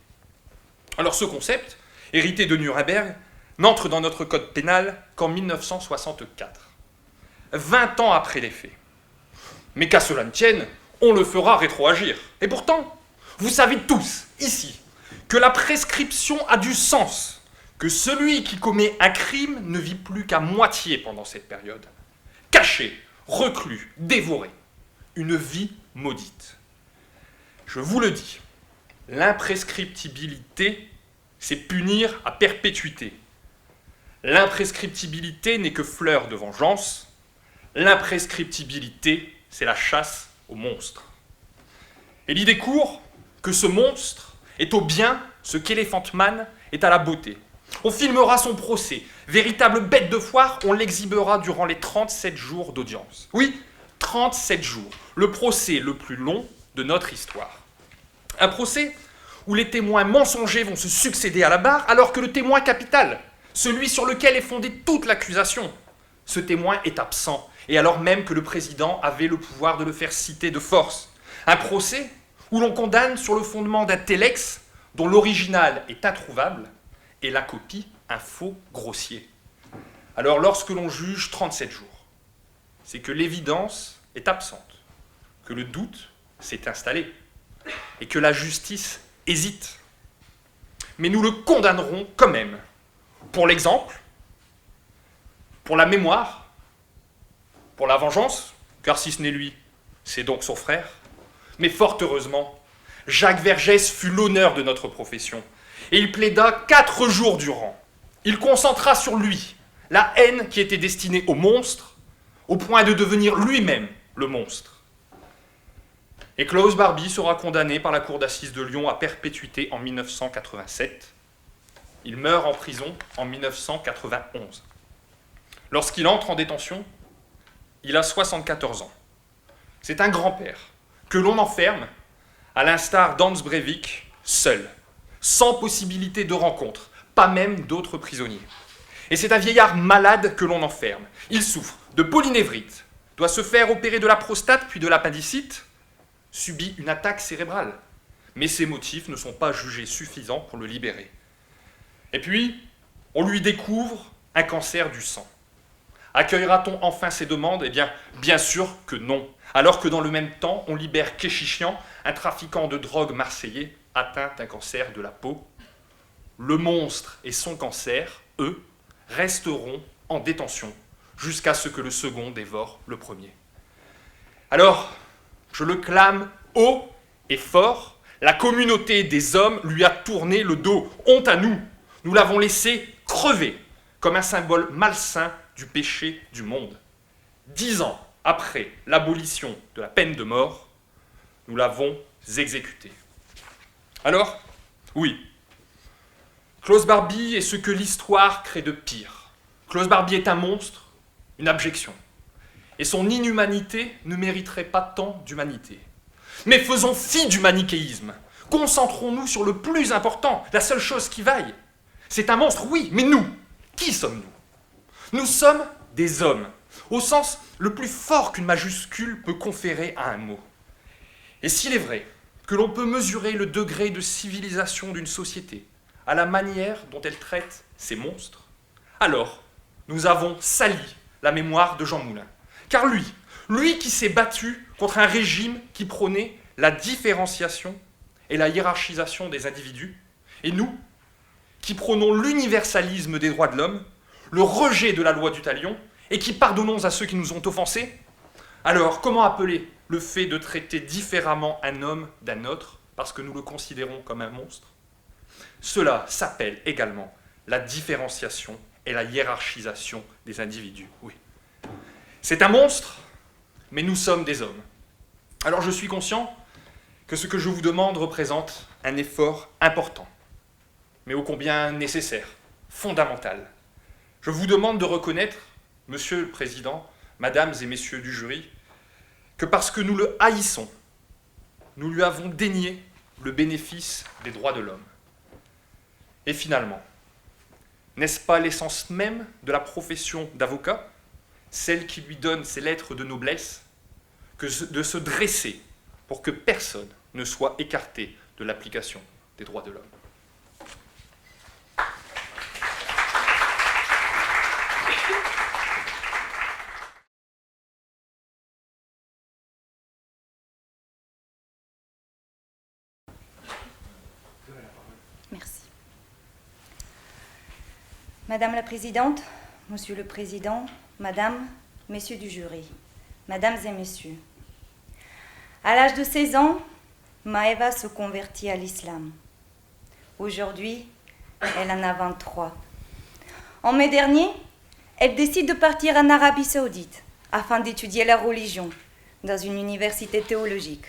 Alors ce concept, hérité de Nuremberg, n'entre dans notre code pénal qu'en 1964, 20 ans après les faits. Mais qu'à cela ne tienne, on le fera rétroagir. Et pourtant, vous savez tous, ici, que la prescription a du sens, que celui qui commet un crime ne vit plus qu'à moitié pendant cette période. Caché, reclus, dévoré. Une vie maudite. Je vous le dis, l'imprescriptibilité, c'est punir à perpétuité. L'imprescriptibilité n'est que fleur de vengeance. L'imprescriptibilité, c'est la chasse au monstre. Et l'idée court que ce monstre est au bien ce qu'Elephant Man est à la beauté. On filmera son procès. Véritable bête de foire, on l'exhibera durant les 37 jours d'audience. Oui, 37 jours. Le procès le plus long de notre histoire. Un procès où les témoins mensongers vont se succéder à la barre, alors que le témoin capital, celui sur lequel est fondée toute l'accusation, ce témoin est absent, et alors même que le président avait le pouvoir de le faire citer de force. Un procès où l'on condamne sur le fondement d'un telex dont l'original est introuvable et la copie un faux grossier. Alors lorsque l'on juge 37 jours, c'est que l'évidence est absente, que le doute s'est installé et que la justice hésite. Mais nous le condamnerons quand même, pour l'exemple, pour la mémoire, pour la vengeance, car si ce n'est lui, c'est donc son frère. Mais fort heureusement, Jacques Vergès fut l'honneur de notre profession, et il plaida 4 jours durant. Il concentra sur lui la haine qui était destinée au monstre, au point de devenir lui-même le monstre. Et Klaus Barbie sera condamné par la cour d'assises de Lyon à perpétuité en 1987. Il meurt en prison en 1991. Lorsqu'il entre en détention, il a 74 ans. C'est un grand-père que l'on enferme, à l'instar d'Hans Breivik, seul, sans possibilité de rencontre, pas même d'autres prisonniers. Et c'est un vieillard malade que l'on enferme. Il souffre de polynévrite, doit se faire opérer de la prostate puis de l'appendicite, subit une attaque cérébrale. mais ces motifs ne sont pas jugés suffisants pour le libérer. Et puis, on lui découvre un cancer du sang. Accueillera-t-on enfin ces demandes? Eh bien sûr que non. Alors que dans le même temps, on libère Kéchichian, un trafiquant de drogue marseillais atteint d'un cancer de la peau. Le monstre et son cancer, eux, resteront en détention jusqu'à ce que le second dévore le premier. Alors, je le clame haut et fort, la communauté des hommes lui a tourné le dos. Honte à nous, nous l'avons laissé crever comme un symbole malsain du péché du monde. 10 ans après l'abolition de la peine de mort, nous l'avons exécuté. Alors, oui, Klaus Barbie est ce que l'histoire crée de pire. Klaus Barbie est un monstre, une abjection. Et son inhumanité ne mériterait pas tant d'humanité. Mais faisons fi du manichéisme. Concentrons-nous sur le plus important, la seule chose qui vaille. C'est un monstre, oui, mais nous, qui sommes-nous? Nous sommes des hommes, au sens le plus fort qu'une majuscule peut conférer à un mot. Et s'il est vrai que l'on peut mesurer le degré de civilisation d'une société à la manière dont elle traite ses monstres, alors nous avons sali la mémoire de Jean Moulin. Car lui qui s'est battu contre un régime qui prônait la différenciation et la hiérarchisation des individus, et nous, qui prônons l'universalisme des droits de l'homme, le rejet de la loi du talion, et qui pardonnons à ceux qui nous ont offensés, alors comment appeler le fait de traiter différemment un homme d'un autre, parce que nous le considérons comme un monstre? Cela s'appelle également la différenciation et la hiérarchisation des individus, oui. C'est un monstre, mais nous sommes des hommes. Alors je suis conscient que ce que je vous demande représente un effort important, mais ô combien nécessaire, fondamental. Je vous demande de reconnaître, Monsieur le Président, Mesdames et Messieurs du jury, que parce que nous le haïssons, nous lui avons dénié le bénéfice des droits de l'homme. Et finalement, n'est-ce pas l'essence même de la profession d'avocat, celle qui lui donne ses lettres de noblesse, que de se dresser pour que personne ne soit écarté de l'application des droits de l'homme? Merci. Madame la Présidente, Monsieur le Président, Madame, Messieurs du jury, Mesdames et Messieurs, à l'âge de 16 ans, Maëva se convertit à l'islam. Aujourd'hui, elle en a 23. En mai dernier, elle décide de partir en Arabie Saoudite afin d'étudier la religion dans une université théologique.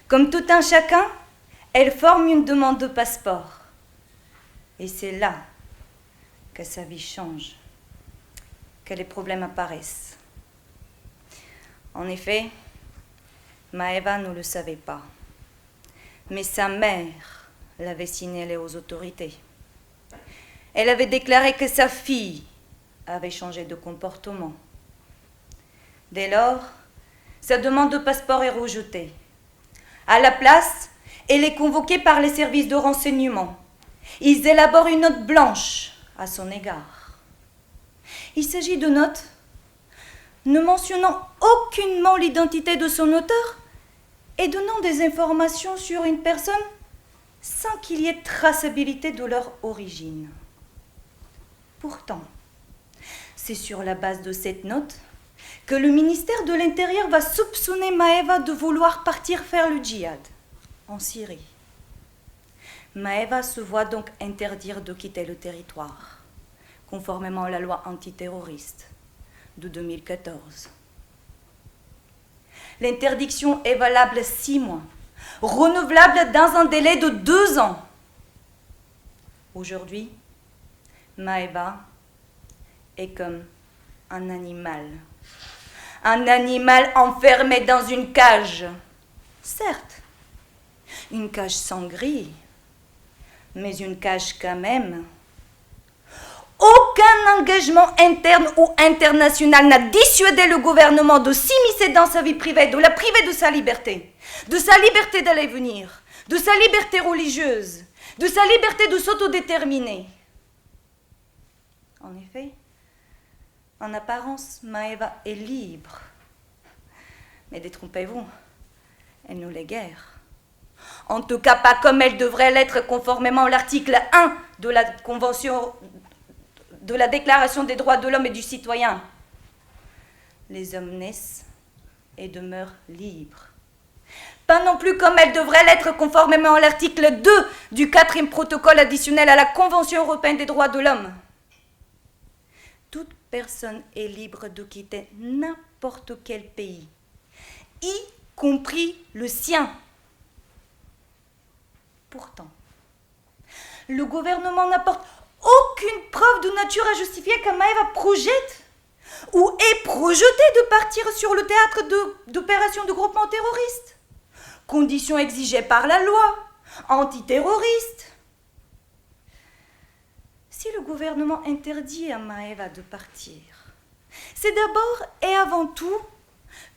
Comme tout un chacun, elle forme une demande de passeport. Et c'est là que sa vie change, que les problèmes apparaissent. En effet, Maëva ne le savait pas, mais sa mère l'avait signalé aux autorités. Elle avait déclaré que sa fille avait changé de comportement. Dès lors, sa demande de passeport est rejetée. À la place, elle est convoquée par les services de renseignement. Ils élaborent une note blanche à son égard. Il s'agit de notes ne mentionnant aucunement l'identité de son auteur et donnant des informations sur une personne sans qu'il y ait traçabilité de leur origine. Pourtant, c'est sur la base de cette note que le ministère de l'Intérieur va soupçonner Maëva de vouloir partir faire le djihad en Syrie. Maëva se voit donc interdire de quitter le territoire, conformément à la loi antiterroriste de 2014. L'interdiction est valable 6 mois, renouvelable dans un délai de 2 ans. Aujourd'hui, Maëva est comme un animal enfermé dans une cage. Certes, une cage sans grille, mais une cage quand même. Aucun engagement interne ou international n'a dissuadé le gouvernement de s'immiscer dans sa vie privée, de la priver de sa liberté. de sa liberté d'aller et venir, de sa liberté religieuse, de sa liberté de s'autodéterminer. En effet, en apparence, Maëva est libre. Mais détrompez-vous, elle ne l'est guère. En tout cas, pas comme elle devrait l'être conformément à l'article 1 de la Convention de la Déclaration des droits de l'homme et du citoyen. Les hommes naissent et demeurent libres. Pas non plus comme elle devrait l'être conformément à l'article 2 du 4e protocole additionnel à la Convention européenne des droits de l'homme. Toute personne est libre de quitter n'importe quel pays, y compris le sien. Pourtant, le gouvernement n'apporte aucune preuve de nature à justifier qu'Amaeva projette ou est projeté de partir sur le théâtre d'opérations de groupements terroristes, condition exigée par la loi antiterroriste. Si le gouvernement interdit à Maëva de partir, c'est d'abord et avant tout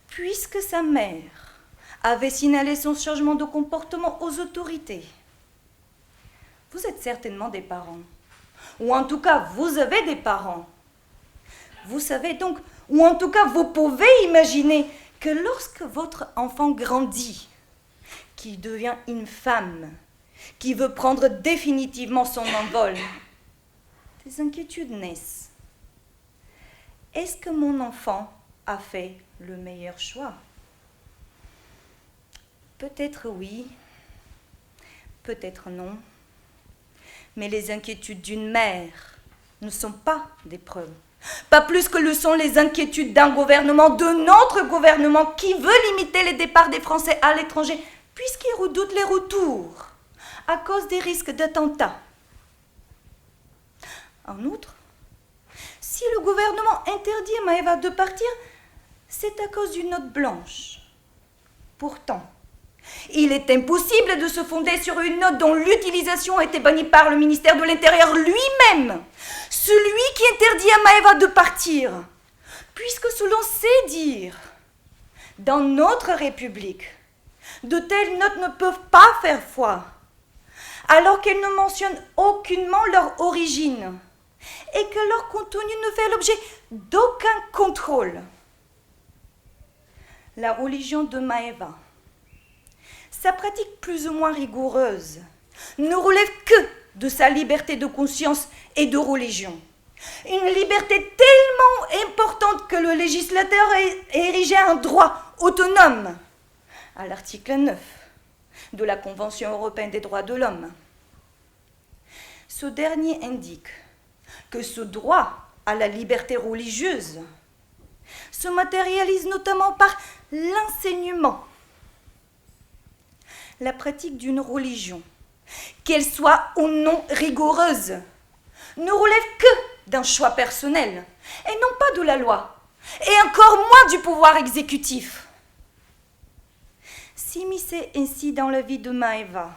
puisque sa mère avait signalé son changement de comportement aux autorités. Vous êtes certainement des parents, ou en tout cas vous avez des parents. Vous savez donc, ou en tout cas vous pouvez imaginer que lorsque votre enfant grandit, qu'il devient une femme, qui veut prendre définitivement son envol, des inquiétudes naissent. Est-ce que mon enfant a fait le meilleur choix? Peut-être oui, peut-être non. Mais les inquiétudes d'une mère ne sont pas des preuves. Pas plus que le sont les inquiétudes d'un gouvernement, de notre gouvernement, qui veut limiter les départs des Français à l'étranger, puisqu'il redoute les retours à cause des risques d'attentats. En outre, si le gouvernement interdit à Maëva de partir, c'est à cause d'une note blanche. Pourtant, il est impossible de se fonder sur une note dont l'utilisation a été bannie par le ministère de l'Intérieur lui-même, celui qui interdit à Maëva de partir, puisque selon ses dires, dans notre République, de telles notes ne peuvent pas faire foi, alors qu'elles ne mentionnent aucunement leur origine et que leur contenu ne fait l'objet d'aucun contrôle. La religion de Maëva, sa pratique plus ou moins rigoureuse, ne relève que de sa liberté de conscience et de religion. Une liberté tellement importante que le législateur a érigé un droit autonome à l'article 9 de la Convention européenne des droits de l'homme. Ce dernier indique que ce droit à la liberté religieuse se matérialise notamment par l'enseignement. La pratique d'une religion, qu'elle soit ou non rigoureuse, ne relève que d'un choix personnel et non pas de la loi, et encore moins du pouvoir exécutif. S'immiscer ainsi dans la vie de Maëva,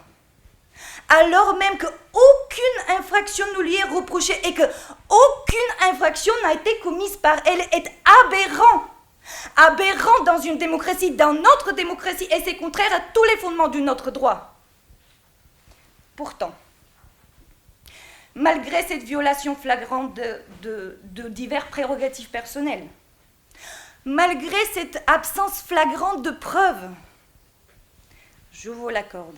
alors même qu'aucune infraction ne lui est reprochée et qu'aucune infraction n'a été commise par elle, est aberrant. Aberrant dans une démocratie, dans notre démocratie, et c'est contraire à tous les fondements de notre droit. Pourtant, malgré cette violation flagrante de divers prérogatives personnelles, malgré cette absence flagrante de preuves, je vous l'accorde.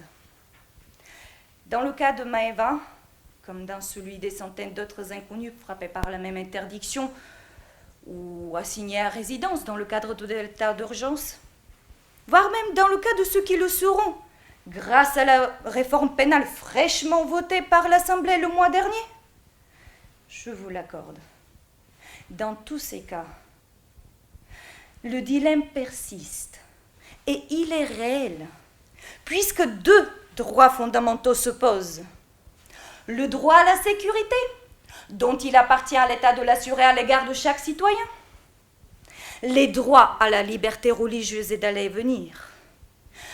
Dans le cas de Maëva, comme dans celui des centaines d'autres inconnus frappés par la même interdiction ou assignés à résidence dans le cadre de l'état d'urgence, voire même dans le cas de ceux qui le seront, grâce à la réforme pénale fraîchement votée par l'Assemblée le mois dernier, je vous l'accorde. Dans tous ces cas, le dilemme persiste et il est réel, puisque deux droits fondamentaux s'opposent. Le droit à la sécurité, dont il appartient à l'État de l'assurer à l'égard de chaque citoyen. Les droits à la liberté religieuse et d'aller et venir,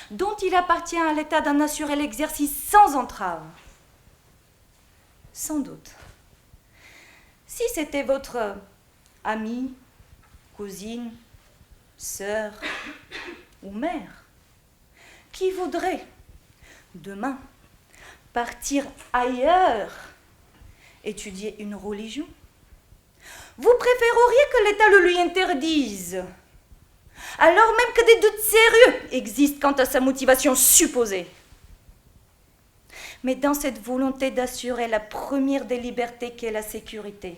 dont il appartient à l'État d'en assurer l'exercice sans entrave. Sans doute, si c'était votre amie, cousine, sœur ou mère, qui voudrait demain partir ailleurs, étudier une religion, vous préféreriez que l'État le lui interdise, alors même que des doutes sérieux existent quant à sa motivation supposée. Mais dans cette volonté d'assurer la première des libertés qu'est la sécurité,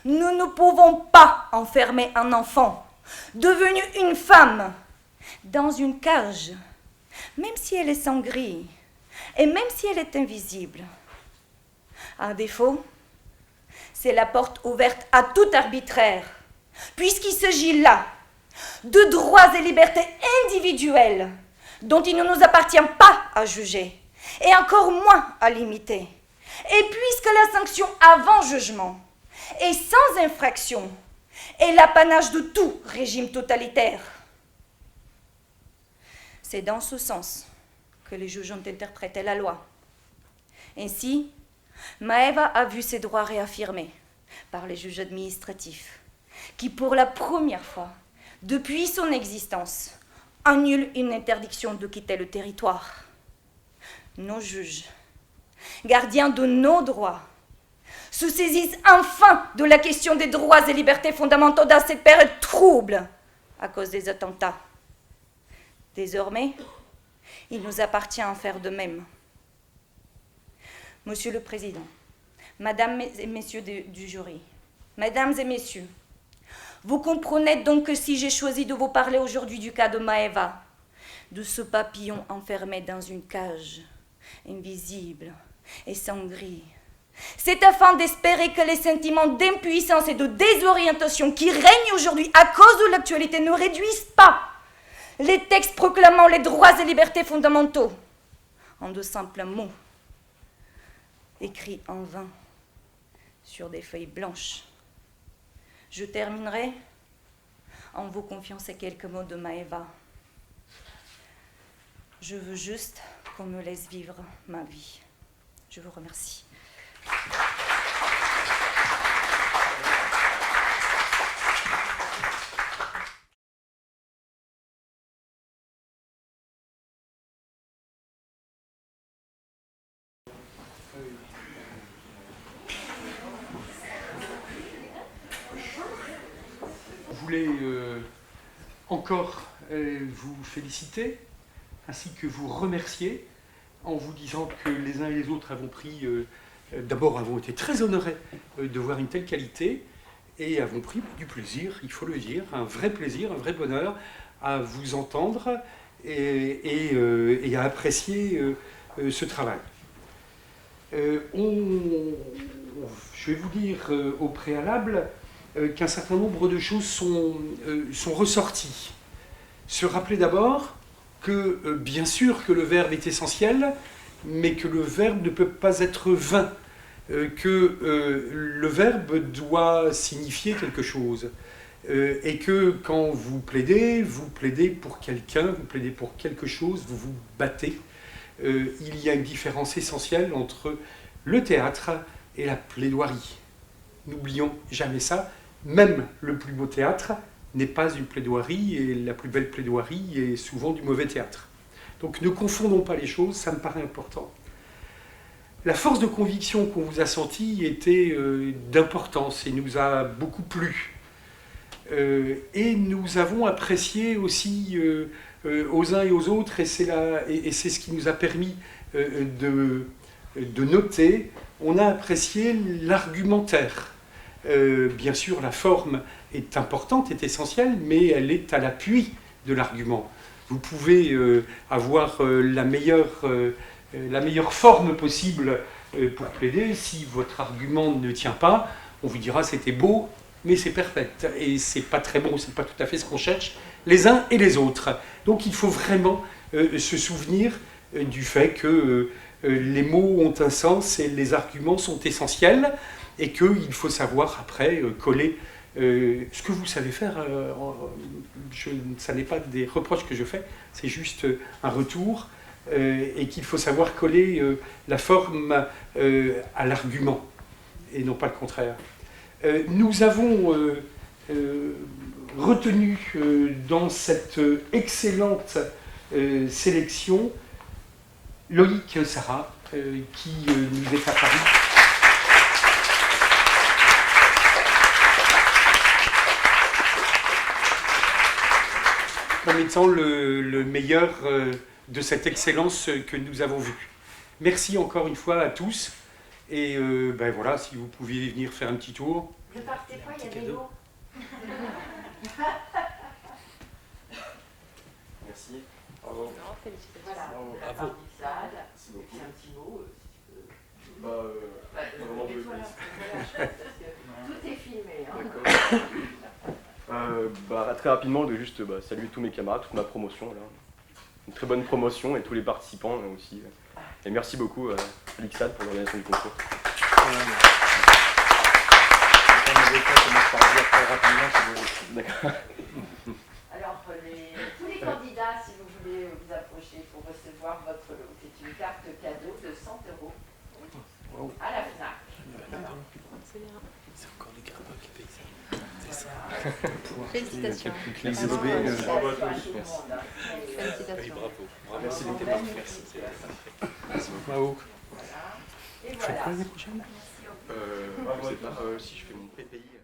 nous ne pouvons pas enfermer un enfant devenu une femme dans une cage, même si elle est sans grille et même si elle est invisible. À défaut, c'est la porte ouverte à tout arbitraire, puisqu'il s'agit là de droits et libertés individuels dont il ne nous appartient pas à juger, et encore moins à limiter. Et puisque la sanction avant jugement et sans infraction est l'apanage de tout régime totalitaire, c'est dans ce sens que les juges ont interprété la loi. Ainsi, Maëva a vu ses droits réaffirmés par les juges administratifs, qui pour la première fois, depuis son existence, annulent une interdiction de quitter le territoire. Nos juges, gardiens de nos droits, se saisissent enfin de la question des droits et libertés fondamentaux dans cette période trouble à cause des attentats. Désormais, il nous appartient à faire de même. Monsieur le Président, Mesdames et Messieurs du jury, Mesdames et Messieurs, vous comprenez donc que si j'ai choisi de vous parler aujourd'hui du cas de Maëva, de ce papillon enfermé dans une cage, invisible et sans grille, c'est afin d'espérer que les sentiments d'impuissance et de désorientation qui règnent aujourd'hui à cause de l'actualité ne réduisent pas les textes proclamant les droits et libertés fondamentaux en de simples mots, écrits en vain sur des feuilles blanches. Je terminerai en vous confiant ces quelques mots de Maëva. Je veux juste qu'on me laisse vivre ma vie. Je vous remercie. Je voulais encore vous féliciter, ainsi que vous remercier, en vous disant que les uns et les autres avons été très honorés de voir une telle qualité, et avons pris du plaisir, il faut le dire, un vrai plaisir, un vrai bonheur à vous entendre et à apprécier ce travail. Je vais vous dire au préalable qu'un certain nombre de choses sont ressorties. Se rappeler d'abord que, bien sûr, que le verbe est essentiel, mais que le verbe ne peut pas être vain, que le verbe doit signifier quelque chose, et que quand vous plaidez pour quelqu'un, vous plaidez pour quelque chose, vous vous battez. Il y a une différence essentielle entre le théâtre et la plaidoirie. N'oublions jamais ça. Même le plus beau théâtre n'est pas une plaidoirie, et la plus belle plaidoirie est souvent du mauvais théâtre. Donc ne confondons pas les choses, ça me paraît important. La force de conviction qu'on vous a sentie était d'importance et nous a beaucoup plu. Et nous avons apprécié aussi aux uns et aux autres, et c'est ce qui nous a permis de noter, on a apprécié l'argumentaire. Bien sûr, la forme est importante, est essentielle, mais elle est à l'appui de l'argument. Vous pouvez avoir la meilleure forme possible pour plaider. Si votre argument ne tient pas, on vous dira c'était beau, mais c'est perfect. Et c'est pas très bon, c'est pas tout à fait ce qu'on cherche, les uns et les autres. Donc il faut vraiment se souvenir du fait que les mots ont un sens et les arguments sont essentiels, et qu'il faut savoir après coller ce que vous savez faire. Ça n'est pas des reproches que je fais, c'est juste un retour, et qu'il faut savoir coller la forme à l'argument, et non pas le contraire. Nous avons retenu dans cette excellente sélection, Loïc Sarah, qui nous est apparu. Comme étant le meilleur de cette excellence que nous avons vue. Merci encore une fois à tous. Et ben voilà, si vous pouviez venir faire un petit tour. Ne partez pas, il y a des lots. Merci. Voilà, la part d'Ixad. Et puis un petit mot, si tu peux. Mets-toi là, parce que tout est filmé. Hein. Très rapidement, de juste saluer tous mes camarades, toute ma promotion. Là. Une très bonne promotion et tous les participants là, aussi. Et merci beaucoup à l'Ixad pour l'organisation du concours. Alors, tous les candidats, si vous voulez vous approcher pour recevoir votre lot, c'est une carte cadeau de 100 € à la FNAC. C'est encore les gardes qui payent ça. Félicitations. Merci beaucoup. Bravo à tous. Félicitations. Bravo. Merci les témoins. Merci beaucoup. Bravo. Et voilà. l'année prochaine Je sais pas si je fais mon PPI.